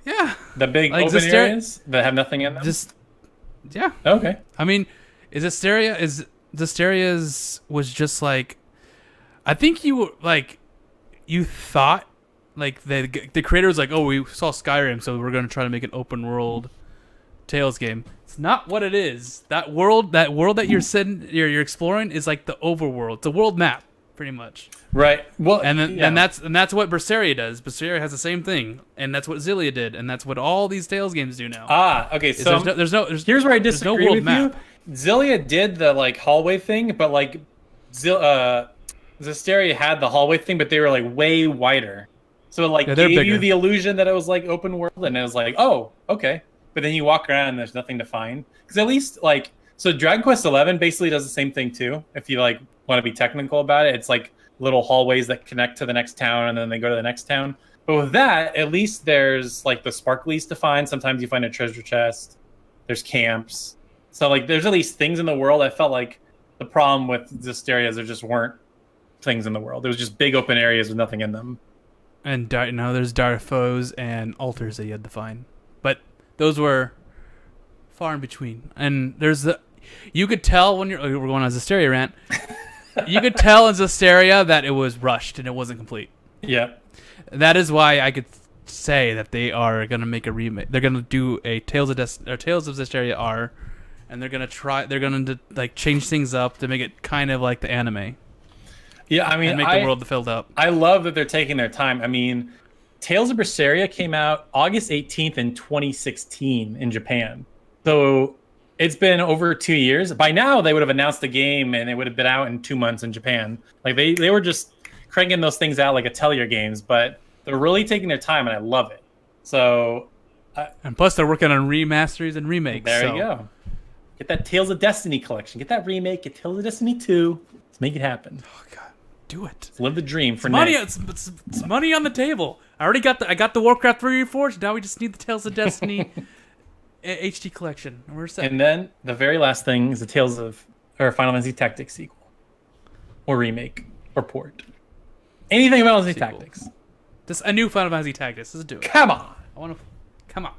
Yeah. The big Like open areas that have nothing in them? Yeah. Okay. I mean, Zesteria's was just like, I think you thought like the creator was like, oh, we saw Skyrim, so we're gonna try to make an open world Tales game. It's not what it is. That world that you're exploring is like the overworld. It's a world map, pretty much. Right. Well, and that's what Berseria does. Berseria has the same thing, and that's what Xillia did, and that's what all these Tales games do now. Okay. So here's where I disagree with you. Xillia did the like hallway thing, but like Zestiria had the hallway thing, but they were like way wider. So it like gave you the illusion that it was like open world, and it was like, oh, okay. But then you walk around and there's nothing to find. Because at least like, so Dragon Quest XI basically does the same thing too. If you like want to be technical about it, it's like little hallways that connect to the next town, and then they go to the next town. But with that, at least there's like the sparklies to find. Sometimes you find a treasure chest. There's camps. So like, there's at least things in the world. I felt like the problem with Zestiria is there just weren't things in the world. There was just big open areas with nothing in them. And there's dire foes and altars that you had to find, but those were far in between. And you could tell when we're going on a Zestiria rant. You could tell in Zestiria that it was rushed and it wasn't complete. Yeah, that is why I could say that they are gonna make a remake. They're gonna do a Tales of Zestiria R, and they're gonna like change things up to make it kind of like the anime. Yeah, I mean, and make the world filled up. I love that they're taking their time. I mean, Tales of Berseria came out August 18th in 2016 in Japan. So it's been over 2 years. By now, they would have announced the game, and it would have been out in 2 months in Japan. Like, they were just cranking those things out like Atelier games, but they're really taking their time, and I love it. So, and plus, they're working on remasters and remakes. There you go. Get that Tales of Destiny collection. Get that remake. Get Tales of Destiny 2. Let's make it happen. Oh, God. Do it. Let's live the dream for money. It's money on the table. I got the Warcraft 3 Reforged. Now we just need the Tales of Destiny HD collection. And we're set. And then the very last thing is the Final Fantasy Tactics sequel, or remake, or port. Anything Final Fantasy Tactics. Just a new Final Fantasy Tactics. Let's do it. Come on. Come on.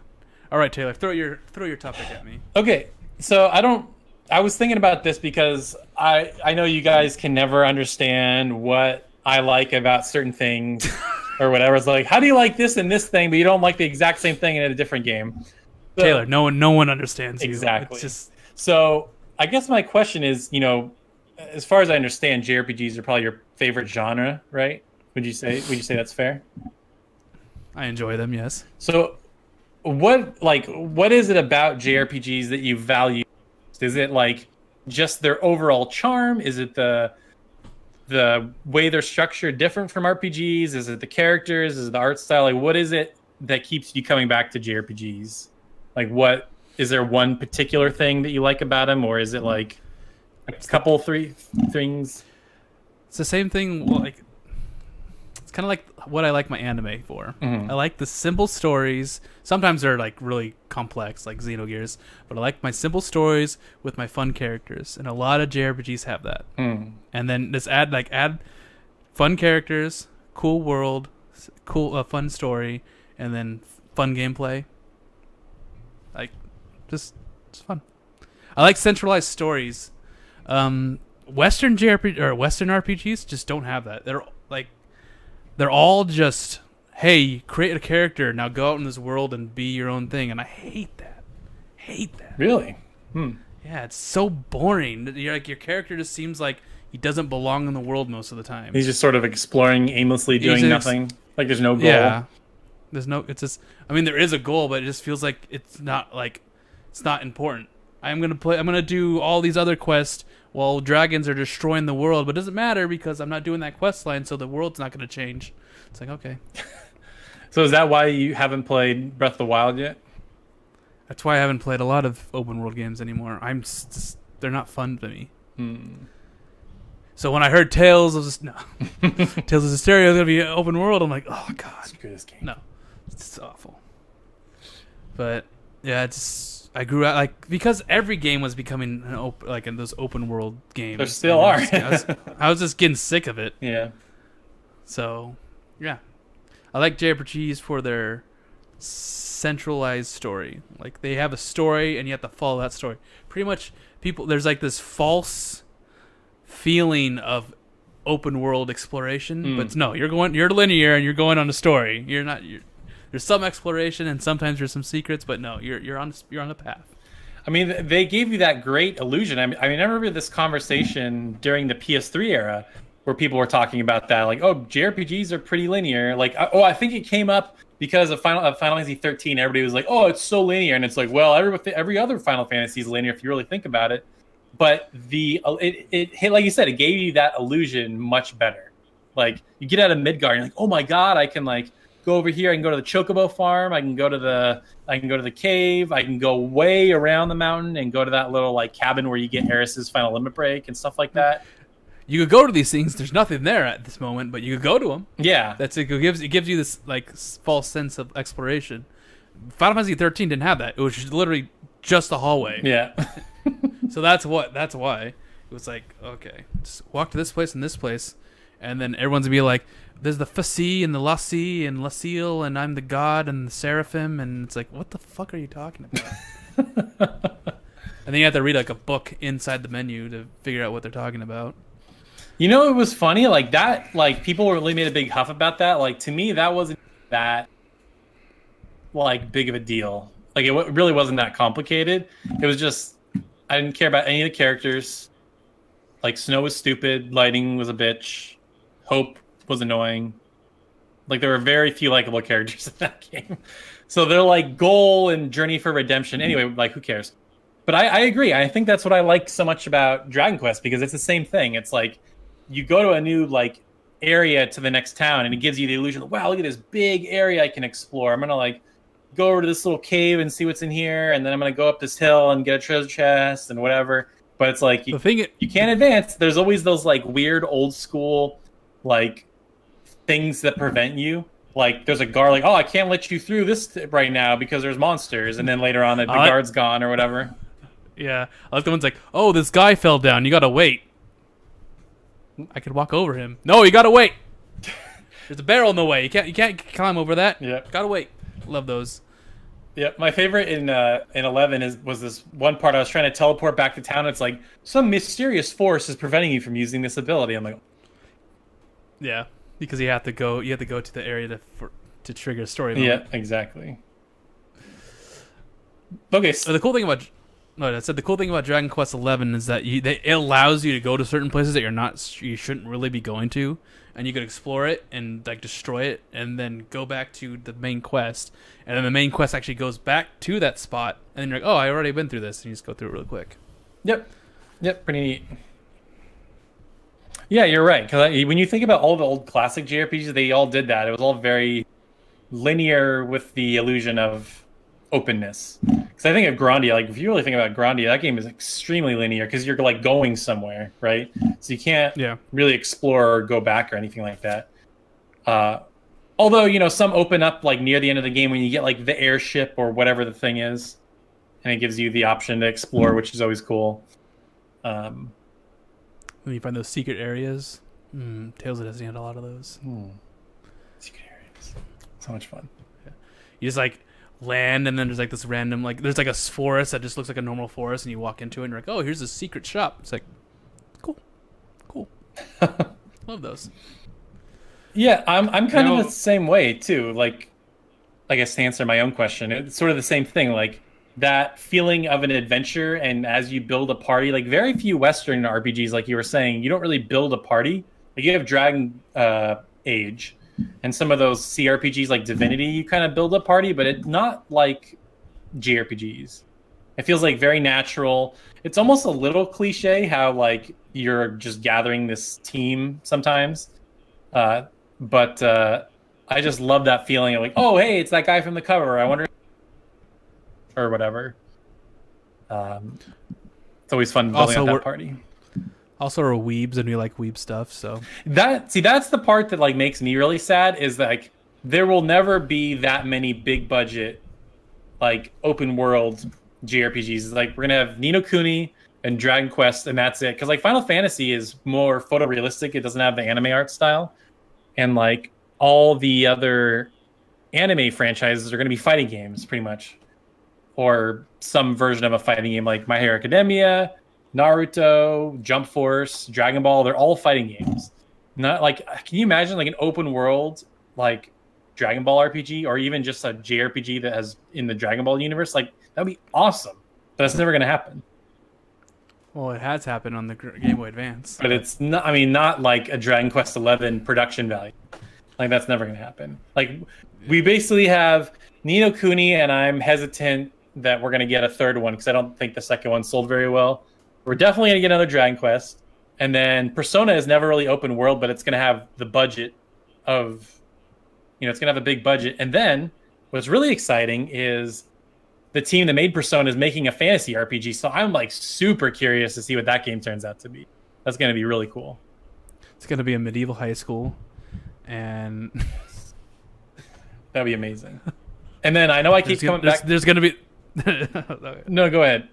All right, Taylor. Throw your topic at me. Okay. So I was thinking about this because I know you guys can never understand what I like about certain things or whatever. It's like, how do you like this and this thing, but you don't like the exact same thing in a different game? So, Taylor, no one understands you. Exactly. It's just... So I guess my question is, as far as I understand, JRPGs are probably your favorite genre, right? Would you say that's fair? I enjoy them, yes. So what is it about JRPGs that you value? Is it like just their overall charm? Is it the way they're structured different from RPGs? Is it the characters? Is it the art style? Like, what is it that keeps you coming back to JRPGs? Like, what is there one particular thing that you like about them, or is it like a couple three things? It's the same thing. Like, it's kind of like what I like my anime for. Mm-hmm. I like the simple stories. Sometimes they're like really complex, like Xenogears, but I like my simple stories with my fun characters, and a lot of JRPGs have that. And then just add fun characters, cool world, cool fun story, and then fun gameplay. Like, it's fun. I like centralized stories. Western JRPG or Western RPGs just don't have that. They're all just, hey, create a character, now go out in this world and be your own thing, and I hate that. Really? Yeah, it's so boring. Your character just seems like he doesn't belong in the world most of the time. He's just sort of exploring aimlessly, doing nothing. Like there's no goal. Yeah. It's just, I mean, there is a goal, but it just feels like it's not important. I'm gonna do all these other quests while dragons are destroying the world, but it doesn't matter because I'm not doing that quest line, so the world's not gonna change. It's like, okay. So is that why you haven't played Breath of the Wild yet? That's why I haven't played a lot of open world games anymore. They're not fun to me. So when I heard Tales of Zestiria is gonna be open world, I'm like, oh god, screw this game. No, it's awful. But yeah, it's I grew out like because every game was becoming like in those open world games. There still are. I was just getting sick of it. Yeah. So, yeah, I like JRPGs for their centralized story. Like they have a story, and you have to follow that story. Pretty much, there's like this false feeling of open world exploration, but no, you're linear and you're going on a story. There's some exploration and sometimes there's some secrets, but no, you're on a path. I mean, they gave you that great illusion. I mean, I remember this conversation during the PS3 era where people were talking about that, like, oh, JRPGs are pretty linear. Like, I think it came up because of Final Fantasy 13. Everybody was like, oh, it's so linear, and it's like, well, every other Final Fantasy is linear if you really think about it. But it like you said, it gave you that illusion much better. Like, you get out of Midgard, and you're like, oh my god, I can like go over here. I can go to the Chocobo farm. I can go to the cave. I can go way around the mountain and go to that little like cabin where you get Eris's final limit break and stuff like that. You could go to these things. There's nothing there at this moment, but you could go to them. Yeah, that's it. It gives you this like false sense of exploration. Final Fantasy 13 didn't have that. It was literally just a hallway. Yeah. So that's why it was like, okay, just walk to this place and this place, and then everyone's gonna be like, there's the Fasci and the Lassie and Laciel, and I'm the god and the Seraphim, and it's like, what the fuck are you talking about? And then you have to read like a book inside the menu to figure out what they're talking about. You know, it was funny, like that, like people really made a big huff about that. Like to me, that wasn't that like big of a deal. Like it really wasn't that complicated. It was just, I didn't care about any of the characters. Like Snow was stupid, Lighting was a bitch, Hope was annoying. Like there were very few likable characters in that game. So they're like goal and journey for redemption. Anyway, like who cares? But I agree. I think that's what I like so much about Dragon Quest, because it's the same thing. It's like you go to a new like area to the next town, and it gives you the illusion of, wow, look at this big area I can explore. I'm gonna like go over to this little cave and see what's in here, and then I'm gonna go up this hill and get a treasure chest and whatever. But it's like you can't advance. There's always those like weird old school like things that prevent you. Like there's a guard like, oh, I can't let you through this right now because there's monsters, and then later on the guard's gone or whatever. Yeah, I like the one's like, oh, this guy fell down. You gotta wait. I could walk over him. No, you gotta wait. There's a barrel in the way. You can't climb over that. Yeah, gotta wait. Love those. Yeah, my favorite in 11 was this one part. I was trying to teleport back to town. It's like some mysterious force is preventing you from using this ability. I'm like, yeah, because you have to go to the area to trigger a story moment. Yeah, exactly. Okay, so the cool thing about the cool thing about Dragon Quest 11 is that it allows you to go to certain places that you shouldn't really be going to, and you could explore it and like destroy it, and then go back to the main quest, and then the main quest actually goes back to that spot, and then you're like, oh, I already been through this, and you just go through it real quick. Yep, pretty neat. Yeah, you're right. Because when you think about all the old classic JRPGs, they all did that. It was all very linear with the illusion of openness. Because I think of Grandia, like if you really think about Grandia, that game is extremely linear because you're like going somewhere, right? So you can't really explore or go back or anything like that. Although, you know, some open up like near the end of the game when you get like the airship or whatever the thing is, and it gives you the option to explore, which is always cool. When you find those secret areas, Tales of Destiny had a lot of those. Secret areas, so much fun. Yeah. You just like land, and then there's like this random there's like a forest that just looks like a normal forest, and you walk into it, and you're like, oh, here's a secret shop. It's like, cool. Love those. Yeah, I'm kind of the same way too. Like, I guess to answer my own question, it's sort of the same thing. Like that feeling of an adventure, and as you build a party, like very few Western RPGs, like you were saying, you don't really build a party. Like you have Dragon Age, and some of those CRPGs like Divinity, you kind of build a party, but it's not like JRPGs. It feels like very natural. It's almost a little cliche how like you're just gathering this team sometimes. But I just love that feeling of like, oh, hey, it's that guy from the cover. I wonder, or whatever. It's always fun building up that party. Also, we're weebs and we like weeb stuff, so that's the part that like makes me really sad is that, like there will never be that many big budget, like open world JRPGs. Like we're gonna have Ni no Kuni and Dragon Quest, and that's it. Because like Final Fantasy is more photorealistic; it doesn't have the anime art style, and like all the other anime franchises are going to be fighting games, pretty much, or some version of a fighting game, like My Hero Academia, Naruto, Jump Force, Dragon Ball. They're all fighting games. Not like, can you imagine like an open world like Dragon Ball RPG, or even just a JRPG that has in the Dragon Ball universe? Like that'd be awesome. But that's never going to happen. Well, it has happened on the Game Boy Advance, but it's not. I mean, not like a Dragon Quest XI production value. Like that's never going to happen. Like we basically have Ni no Kuni, and I'm hesitant that we're going to get a third one because I don't think the second one sold very well. We're definitely going to get another Dragon Quest, and then Persona is never really open world, but it's going to have the budget of, it's going to have a big budget. And then what's really exciting is the team that made Persona is making a fantasy RPG. So I'm like super curious to see what that game turns out to be. That's going to be really cool. It's going to be a medieval high school. And that'd be amazing. And then I know I keep coming back. There's gonna be no, go ahead.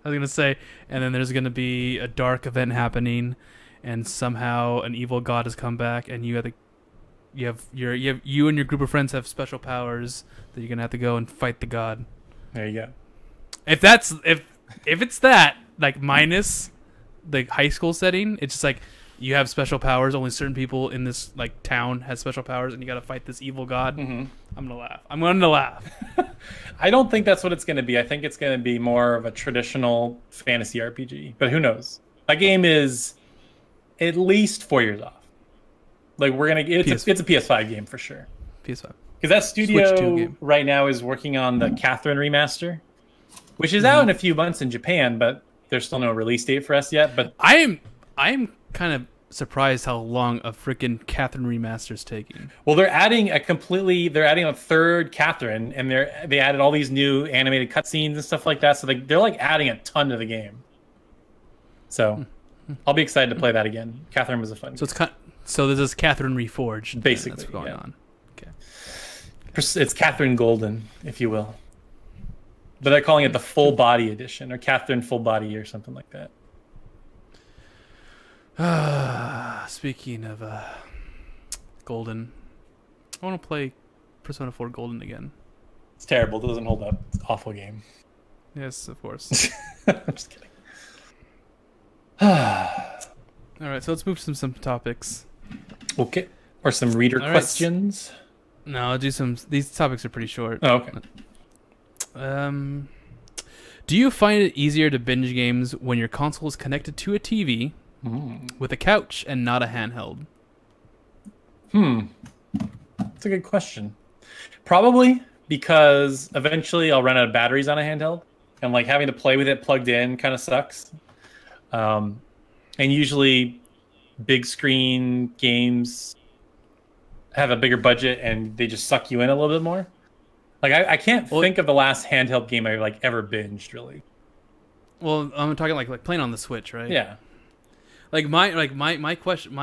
I was gonna say, and then there's gonna be a dark event happening, and somehow an evil god has come back, and you and your group of friends have special powers that you're gonna have to go and fight the god. There you go. If it's that, like, minus the high school setting, it's just like you have special powers. Only certain people in this like town has special powers, and you got to fight this evil god. Mm-hmm. I'm gonna laugh. I don't think that's what it's going to be. I think it's going to be more of a traditional fantasy RPG. But who knows? That game is at least 4 years off. Like it's a PS5 game for sure. PS5. Because that studio right now is working on the Catherine remaster, which is out in a few months in Japan, but there's still no release date for us yet. But I am kind of surprised how long a freaking Catherine remaster is taking. Well, they're adding a third Catherine, and they added all these new animated cutscenes and stuff like that. So they're like adding a ton to the game. So I'll be excited to play that again. Catherine was a fun game. So this is Catherine Reforged. Basically, that's what's going on. Okay. It's Catherine Golden, if you will. But they're calling it the Full Body Edition, or Catherine Full Body, or something like that. Speaking of Golden, I want to play Persona 4 Golden again. It's terrible. It doesn't hold up. It's an awful game. Yes, of course. I'm just kidding. All right, so let's move to some topics. Okay. Or some reader questions. No, I'll do some. These topics are pretty short. Oh, okay. Do you find it easier to binge games when your console is connected to a TV with a couch and not a handheld? That's a good question. Probably because eventually I'll run out of batteries on a handheld, and like having to play with it plugged in kind of sucks. And usually big screen games have a bigger budget and they just suck you in a little bit more. Like I can't think of the last handheld game I like ever binged really. Well, I'm talking like playing on the Switch, right? Yeah. Like my question,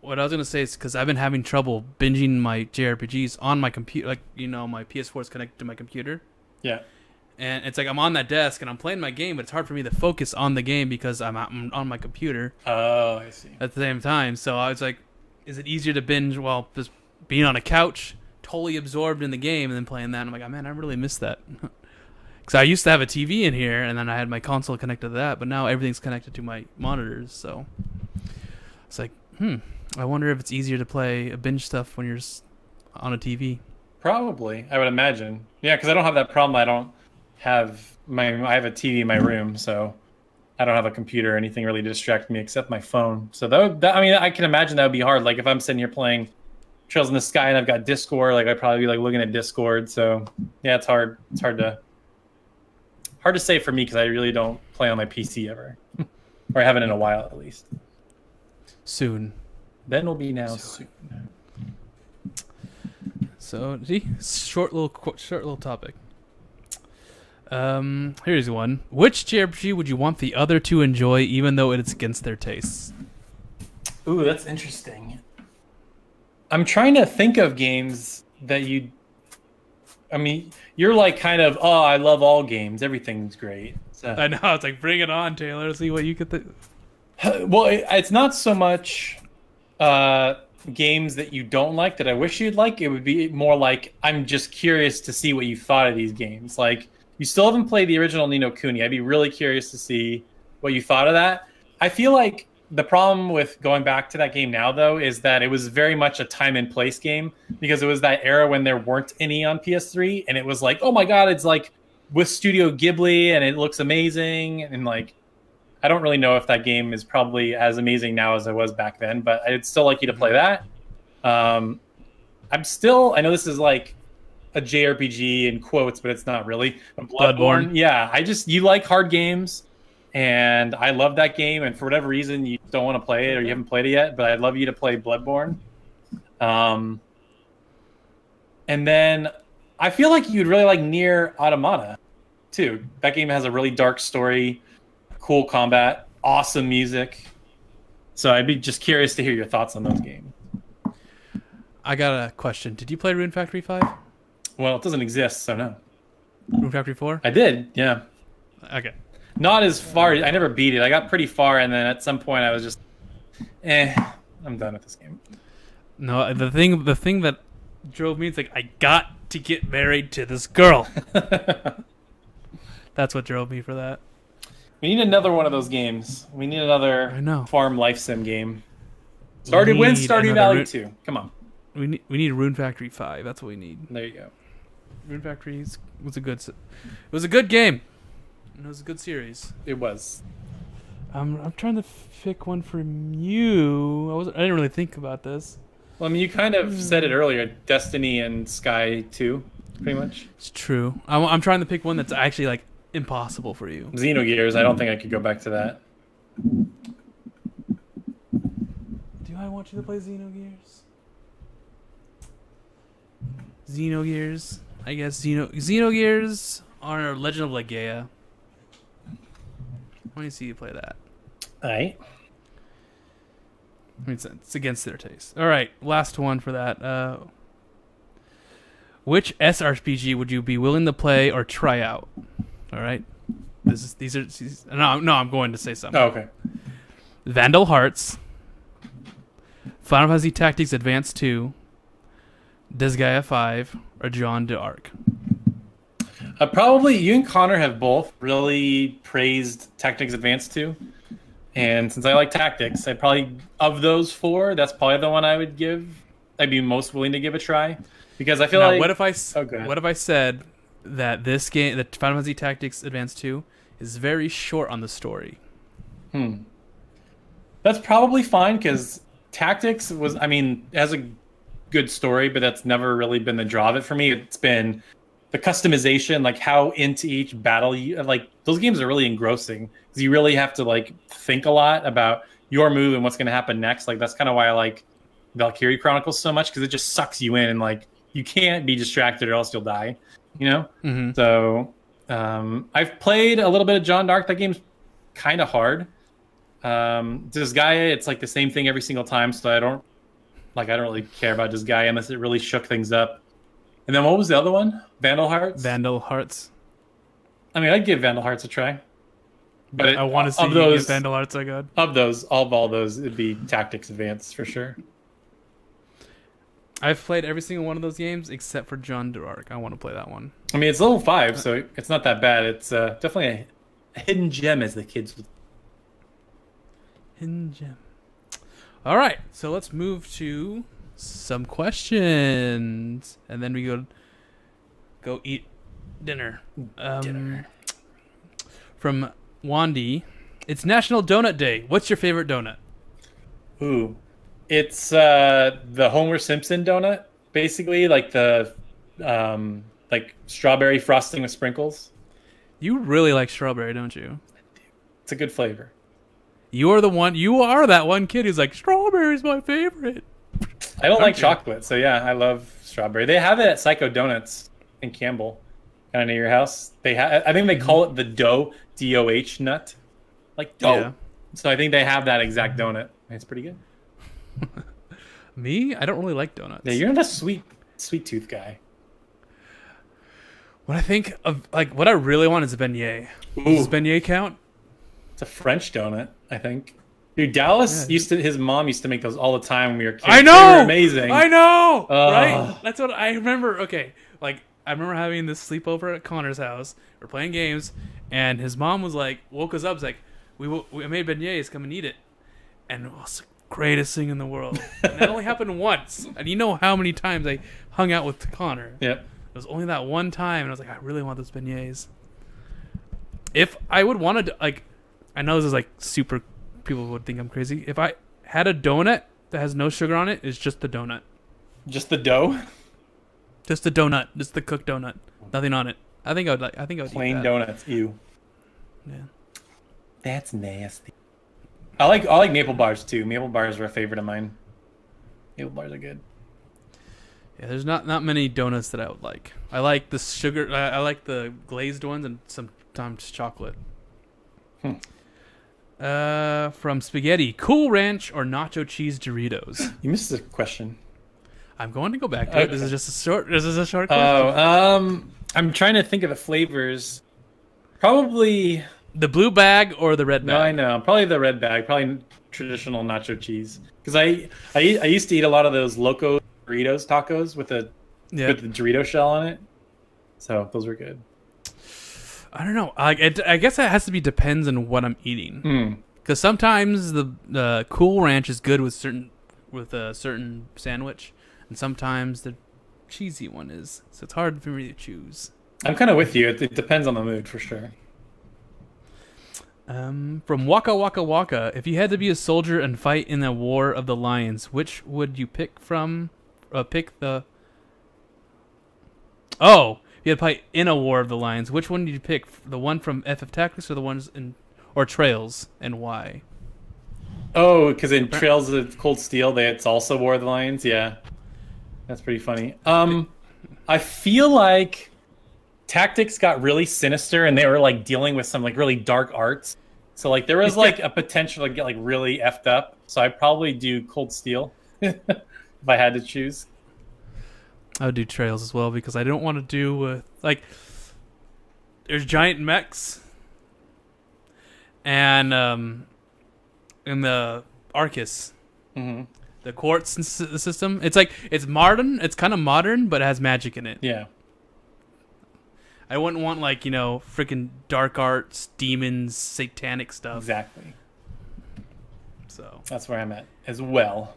what I was gonna say is because I've been having trouble binging my JRPGs on my computer. Like my PS4 is connected to my computer. Yeah. And it's like I'm on that desk and I'm playing my game, but it's hard for me to focus on the game because I'm on my computer. Oh, I see. At the same time, so I was like, is it easier to binge while just being on a couch, totally absorbed in the game, and then playing that? And I'm like, oh man, I really miss that. Because I used to have a TV in here, and then I had my console connected to that, but now everything's connected to my monitors. So it's like, I wonder if it's easier to play a binge stuff when you're on a TV. Probably, I would imagine. Yeah, because I don't have that problem. I have a TV in my room, so I don't have a computer or anything really to distract me except my phone. So I can imagine that would be hard. Like if I'm sitting here playing Trails in the Sky and I've got Discord, like I'd probably be like looking at Discord. So yeah, it's hard. It's hard to say for me because I really don't play on my PC ever, or I haven't in a while at least. Soon. Ben will be now soon. So see, short little topic. Here's one. Which JRPG would you want the other to enjoy, even though it's against their tastes? Ooh, that's interesting. I'm trying to think of games that I mean, you're like kind of, oh, I love all games. Everything's great. So, I know. It's like, bring it on, Taylor. See what you could think. well, it's not so much games that you don't like that I wish you'd like. It would be more like, I'm just curious to see what you thought of these games. Like, you still haven't played the original Ni no Kuni. I'd be really curious to see what you thought of that. I feel like the problem with going back to that game now, though, is that it was very much a time and place game, because it was that era when there weren't any on PS3, and it was like, oh my god, it's like with Studio Ghibli, and it looks amazing, and like, I don't really know if that game is probably as amazing now as it was back then, but I'd still like you to play that. I know this is like a JRPG in quotes, but it's not really. Bloodborne. Yeah, you like hard games. And I love that game, and for whatever reason, you don't want to play it or you haven't played it yet, but I'd love you to play Bloodborne. And then I feel like you'd really like Nier Automata, too. That game has a really dark story, cool combat, awesome music. So I'd be just curious to hear your thoughts on those games. I got a question. Did you play Rune Factory 5? Well, it doesn't exist, so no. Rune Factory 4? I did, yeah. Okay. Not as far. I never beat it. I got pretty far, and then at some point I was just, I'm done with this game. No, the thing that drove me, it's like, I got to get married to this girl. That's what drove me for that. We need another one of those games. We need another farm life sim game. Stardew Valley 2. Come on. We need Rune Factory 5. That's what we need. There you go. Rune Factory was a good game. It was a good series. It was. I'm trying to pick one from you. I didn't really think about this. Well, I mean, you kind of said it earlier. Destiny and Sky 2, pretty much. It's true. I'm trying to pick one that's actually like impossible for you. Xenogears. I don't think I could go back to that. Do I want you to play Xenogears? Xenogears. I guess Xenogears are Legend of Legaia. I want to see you play that. All right. I mean, it's against their taste. All right, last one for that. Which SRPG would you be willing to play or try out? All right. No, I'm going to say something. Oh, okay. Vandal Hearts, Final Fantasy Tactics Advance 2, Disgaea 5, or Jeanne d'Arc. Probably you and Connor have both really praised Tactics Advance 2. And since I like Tactics, I'd probably, of those four, that's probably the one I'd be most willing to give a try. Because I feel like... What if I said that this game, that Final Fantasy Tactics Advance 2, is very short on the story? That's probably fine, because Tactics has a good story, but that's never really been the draw of it for me. It's been the customization, like how into each battle those games are really engrossing, because you really have to like think a lot about your move and what's going to happen next. Like that's kind of why I like Valkyrie Chronicles so much, because it just sucks you in, and like you can't be distracted or else you'll die, you know. So I've played a little bit of Jeanne d'Arc. That game's kind of hard. Disgaea, it's like the same thing every single time, so I don't really care about Disgaea unless it really shook things up. And then what was the other one? Vandal Hearts? Vandal Hearts. I mean, I'd give Vandal Hearts a try. But I want to see you give Vandal Hearts a good. Of all those, it'd be Tactics Advance for sure. I've played every single one of those games except for Jeanne d'Arc. I want to play that one. I mean, it's level 5, so it's not that bad. It's definitely a hidden gem, as the kids would. Hidden gem. All right, so let's move to some questions, and then we go eat dinner. From Wandy, it's National Donut Day. What's your favorite donut? Ooh, it's the Homer Simpson donut, basically, like the like strawberry frosting with sprinkles. You really like strawberry, don't you? It's a good flavor. You are that one kid who's like, strawberry's my favorite. I don't like chocolate, so yeah, I love strawberry. They have it at Psycho Donuts in Campbell, kind of near your house. I think they call it the DOH nut, like dough. Yeah. So I think they have that exact donut. It's pretty good. Me, I don't really like donuts. Yeah, you're not a sweet tooth guy. When I think of like what I really want is a beignet. Does beignet count? It's a French donut, I think. Dude, Dallas his mom used to make those all the time when we were kids. I know. They were amazing. I know. Right? That's what I remember. Okay, like I remember having this sleepover at Connor's house. We're playing games, and his mom was like, woke us up. Was like, we made beignets. Come and eat it. And it was the greatest thing in the world. And that only happened once. And you know how many times I hung out with Connor. Yep. It was only that one time, and I was like, I really want those beignets. If I would want to, like, I know this is like super. People would think I'm crazy. If I had a donut that has no sugar on it, it's just the donut. Just the dough? Just the donut. Just the cooked donut. Nothing on it. I think I would like. I think I would plain eat that. donuts. Ew. Yeah. That's nasty. I like maple bars too. Maple bars are a favorite of mine. Maple bars are good. Yeah, there's not many donuts that I would like. I like the sugar. I like the glazed ones and sometimes chocolate. From Spaghetti, Cool Ranch or Nacho Cheese Doritos? You missed the question. I'm going to go back to it. This is just a short. This is a short question. I'm trying to think of the flavors. Probably the blue bag or the red bag. No, I know. Probably the red bag. Probably traditional nacho cheese. Because I used to eat a lot of those Loco Doritos tacos with the Dorito shell on it. So those were good. I don't know. I guess it has to be depends on what I'm eating. Because sometimes the Cool Ranch is good with a certain sandwich, and sometimes the cheesy one is. So it's hard for me to choose. I'm kind of with you. It depends on the mood for sure. From Waka Waka Waka, if you had to be a soldier and fight in the War of the Lions, which would you pick from? You had to fight in a War of the Lions. Which one did you pick? The one from FF Tactics or the ones or Trails, and why? Oh, because in Trails of Cold Steel, it's also War of the Lions. Yeah, that's pretty funny. I feel like Tactics got really sinister, and they were like dealing with some like really dark arts. So like there was like a potential to get like really effed up. So I'd probably do Cold Steel if I had to choose. I would do Trails as well because I don't want to do like there's giant mechs and in the Arcus, the quartz system. It's modern. It's kind of modern, but it has magic in it. Yeah. I wouldn't want like freaking dark arts, demons, satanic stuff. Exactly. So that's where I'm at as well.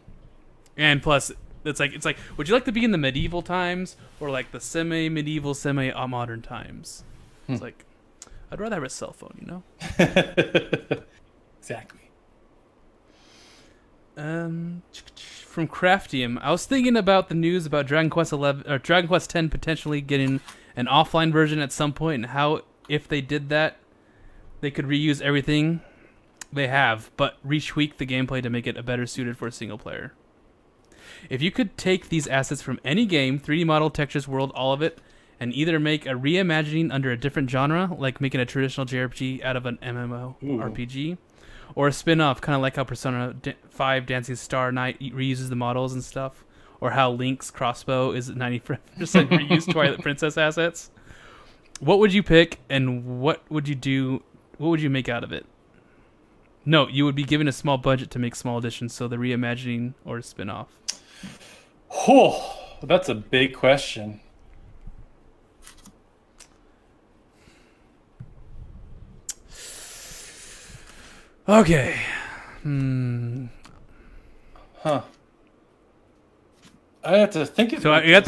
And plus. It's like, would you like to be in the medieval times or like the semi-medieval, semi-modern times? It's like, I'd rather have a cell phone, Exactly. From Craftium, I was thinking about the news about Dragon Quest 11 or Dragon Quest 10 potentially getting an offline version at some point, and how if they did that, they could reuse everything they have, but retweak the gameplay to make it better suited for a single player. If you could take these assets from any game, 3D model, textures, world, all of it, and either make a reimagining under a different genre, like making a traditional JRPG out of an MMORPG, or a spin-off, kind of like how Persona 5 Dancing Star Knight reuses the models and stuff, or how Link's crossbow is 90% reused Twilight Princess assets, what would you pick, and what would you do? What would you make out of it? No, you would be given a small budget to make small additions, so the reimagining or spin-off. Oh, that's a big question. Okay. Huh. I have to think of so you have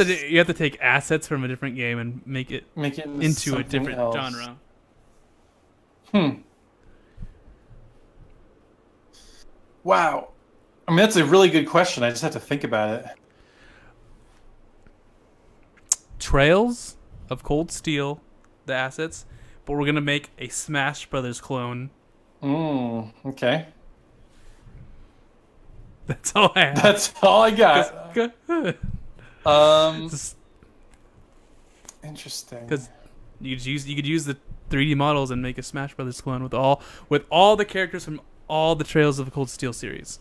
to take assets from a different game and make it into a different genre. Wow. I mean, that's a really good question. I just have to think about it. Trails of Cold Steel, the assets, but we're going to make a Smash Brothers clone. Okay. That's all I have. That's all I got. Interesting. Because you could use the 3D models and make a Smash Brothers clone with all the characters from all the Trails of the Cold Steel series,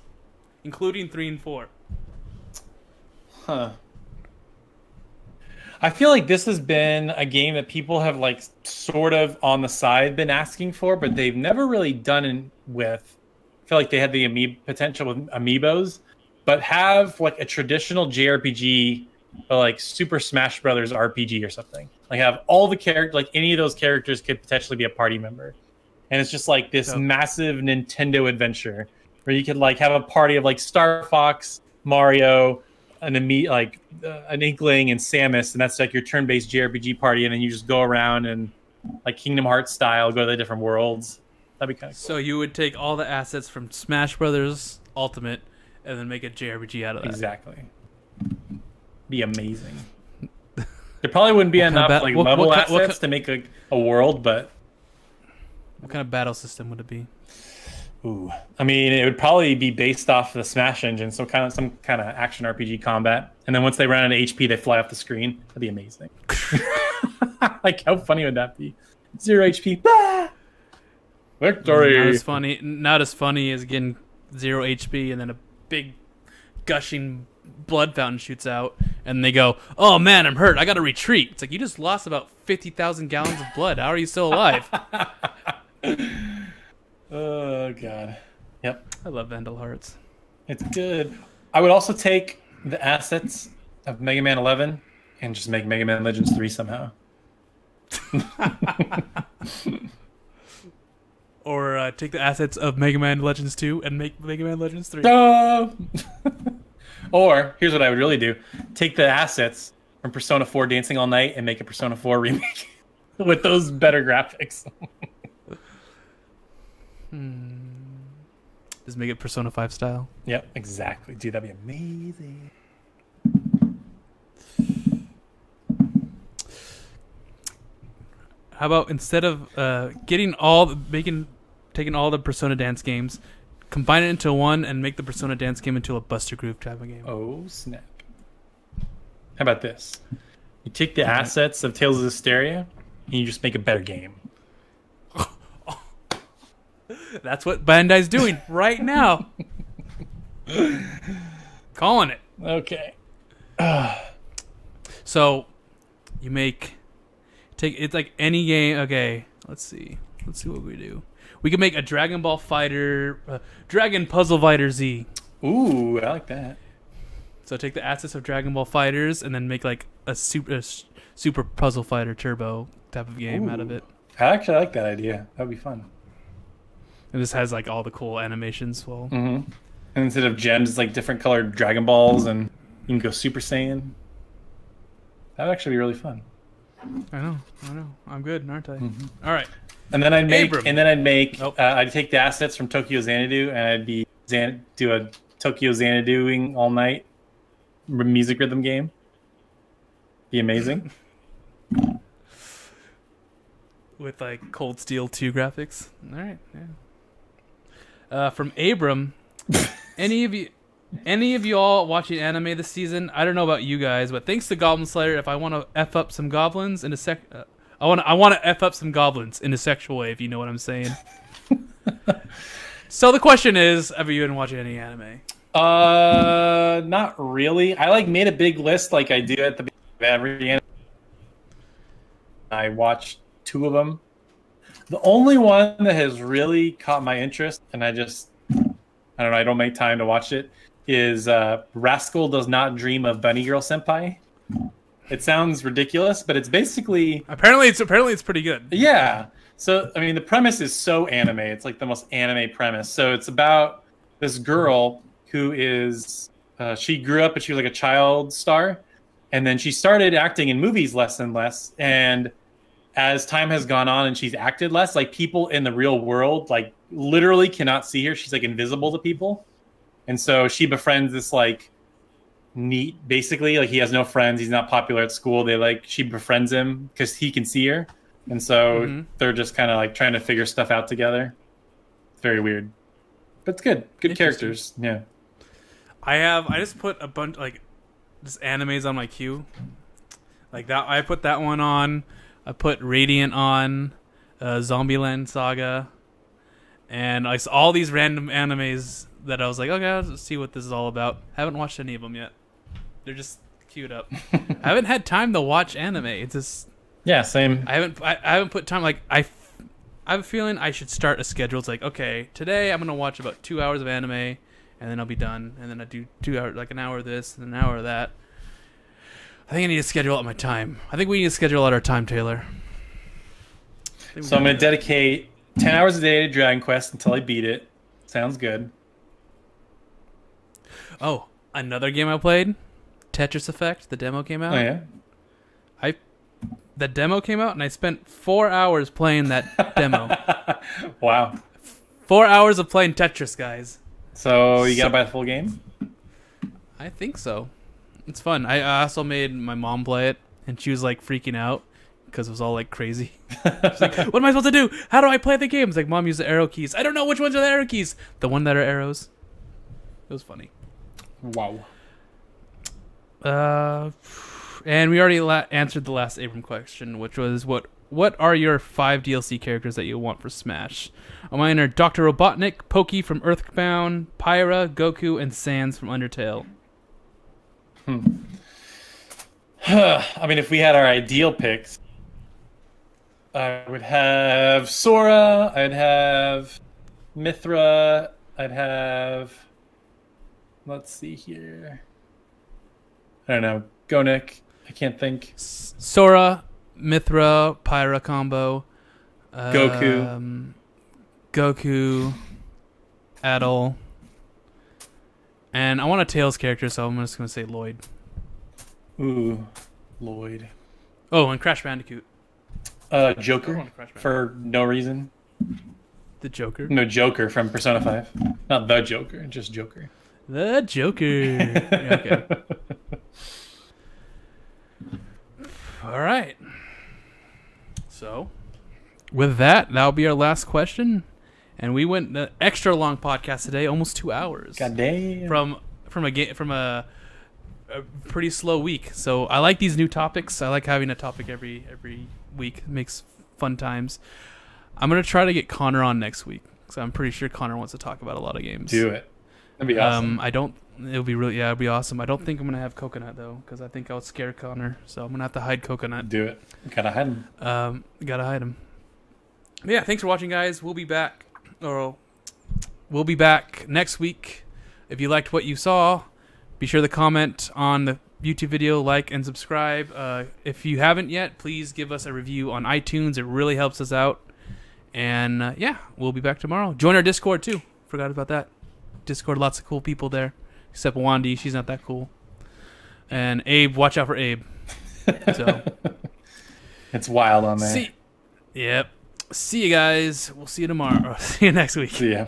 including 3 and 4. Huh. I feel like this has been a game that people have like sort of on the side been asking for, but they've never really done it with. I feel like they had the potential with amiibos, but have like a traditional JRPG, or like Super Smash Brothers RPG or something. Like have all the characters, like any of those characters could potentially be a party member, and it's just like this massive Nintendo adventure where you could like have a party of like Star Fox, Mario, an Inkling, and Samus, and that's like your turn-based JRPG party, and then you just go around and like Kingdom Hearts style, go to the different worlds. That'd be kind of cool. So you would take all the assets from Smash Brothers Ultimate and then make a JRPG out of that. Exactly. Be amazing. There probably wouldn't be enough level assets to make a world, but what kind of battle system would it be? Ooh, I mean, it would probably be based off the Smash engine, so some kind of action RPG combat. And then once they run out of HP, they fly off the screen. That'd be amazing. Like, how funny would that be? 0 HP. Ah! Victory. Not as funny as getting 0 HP and then a big gushing blood fountain shoots out, and they go, "Oh man, I'm hurt. I got to retreat." It's like you just lost about 50,000 gallons of blood. How are you still alive? Oh god. Yep. I love Vandal Hearts. It's good. I would also take the assets of Mega Man 11 and just make Mega Man Legends 3 somehow. Or take the assets of Mega Man Legends 2 and make Mega Man Legends 3. Or, here's what I would really do. Take the assets from Persona 4 Dancing All Night and make a Persona 4 remake with those better graphics. Just make it Persona 5 style. Yep, exactly. Dude, that'd be amazing. How about instead of taking all the Persona Dance games, combine it into one and make the Persona Dance game into a Buster Groove type of game? Oh, snap. How about this? You take the assets of Tales of Hysteria and you just make a better game. That's what Bandai's doing right now. Calling it. Okay. So, you take it's like any game. Okay, let's see what we do. We can make a Dragon Ball Fighter, Dragon Puzzle Fighter Z. Ooh, I like that. So take the assets of Dragon Ball Fighters and then make like a super Puzzle Fighter Turbo type of game out of it. I actually like that idea. That would be fun. And this has like all the cool animations. Well, and instead of gems, it's like different colored Dragon Balls, and you can go Super Saiyan. That would actually be really fun. I know. I'm good, aren't I? All right. And then I'd make. I'd take the assets from Tokyo Xanadu, and I'd do a Tokyo Xanaduing all night music rhythm game. Be amazing. With like Cold Steel 2 graphics. All right. Yeah. From Abram, any of you all watching anime this season? I don't know about you guys, but thanks to Goblin Slayer, if I want to f up some goblins in a I want to f up some goblins in a sexual way, if you know what I'm saying. So the question is, have you been watching any anime? Not really. I like made a big list, like I do at the beginning of every anime. I watched 2 of them. The only one that has really caught my interest, and I don't know, I don't make time to watch it, is Rascal Does Not Dream of Bunny Girl Senpai. It sounds ridiculous, but it's basically... Apparently it's pretty good. Yeah. So, I mean, the premise is so anime. It's like the most anime premise. So it's about this girl who is... she grew up and she was like a child star. And then she started acting in movies less and less. And as time has gone on and she's acted less, like people in the real world, like literally cannot see her. She's like invisible to people. And so she befriends this like neat, basically like he has no friends. He's not popular at school. She befriends him because he can see her. And so they're just kind of like trying to figure stuff out together. It's very weird, but it's good. Good characters. Yeah. I just put a bunch like just animes on my queue. Like that, I put that one on. I put Radiant on, Zombieland Saga, and I saw all these random animes that I was like, okay, let's see what this is all about. Haven't watched any of them yet. They're just queued up. I haven't had time to watch anime. It's just same. I haven't put time. Like I have a feeling I should start a schedule. It's like, okay, today I'm gonna watch about 2 hours of anime, and then I'll be done. And then I do 2 hours, like an hour of this and an hour of that. I think I need to schedule out my time. I think we need to schedule out our time, Taylor. So I'm gonna dedicate 10 hours a day to Dragon Quest until I beat it. Sounds good. Oh, another game I played, Tetris Effect. The demo came out. Oh yeah. The demo came out, and I spent 4 hours playing that demo. Wow. 4 hours of playing Tetris, guys. So you gotta buy the full game? I think so. It's fun. I also made my mom play it, and she was like freaking out because it was all like crazy. She's like, "What am I supposed to do? How do I play the game?" It's like, "Mom, use the arrow keys." I don't know which ones are the arrow keys. The one that are arrows. It was funny. Wow. And we already answered the last Abram question, which was what are your 5 DLC characters that you want for Smash? Mine are Dr. Robotnik, Pokey from Earthbound, Pyra, Goku, and Sans from Undertale. I mean, if we had our ideal picks, I would have Sora, I'd have Mithra, I'd have... Let's see here. I don't know. Go, Nick. I can't think. Sora, Mithra, Pyra combo. Goku, Adol. And I want a Tails character, so I'm just going to say Lloyd. Ooh, Lloyd. Oh, and Crash Bandicoot. Joker, for no reason. The Joker? No, Joker from Persona 5. Not the Joker, just Joker. The Joker. Yeah, okay. All right. So, with that, that'll be our last question. And we went an extra long podcast today, almost 2 hours. God damn. From a pretty slow week. So I like these new topics. I like having a topic every week. It makes fun times. I'm gonna try to get Connor on next week because I'm pretty sure Connor wants to talk about a lot of games. Do it. That'd be awesome. It'll be really, it'll be awesome. I don't think I'm gonna have Coconut though because I think I'll scare Connor. So I'm gonna have to hide Coconut. Do it. Gotta hide him. Gotta hide him. But yeah, thanks for watching, guys. We'll be back next week. If you liked what you saw, be sure to comment on the YouTube video, like, and subscribe. If you haven't yet, please give us a review on iTunes. It really helps us out. And yeah, we'll be back tomorrow. Join our Discord too. Forgot about that. Discord, lots of cool people there. Except Wandy, she's not that cool. And Abe, watch out for Abe. So it's wild on there. Yep. See you guys. We'll see you tomorrow. See you next week. See ya.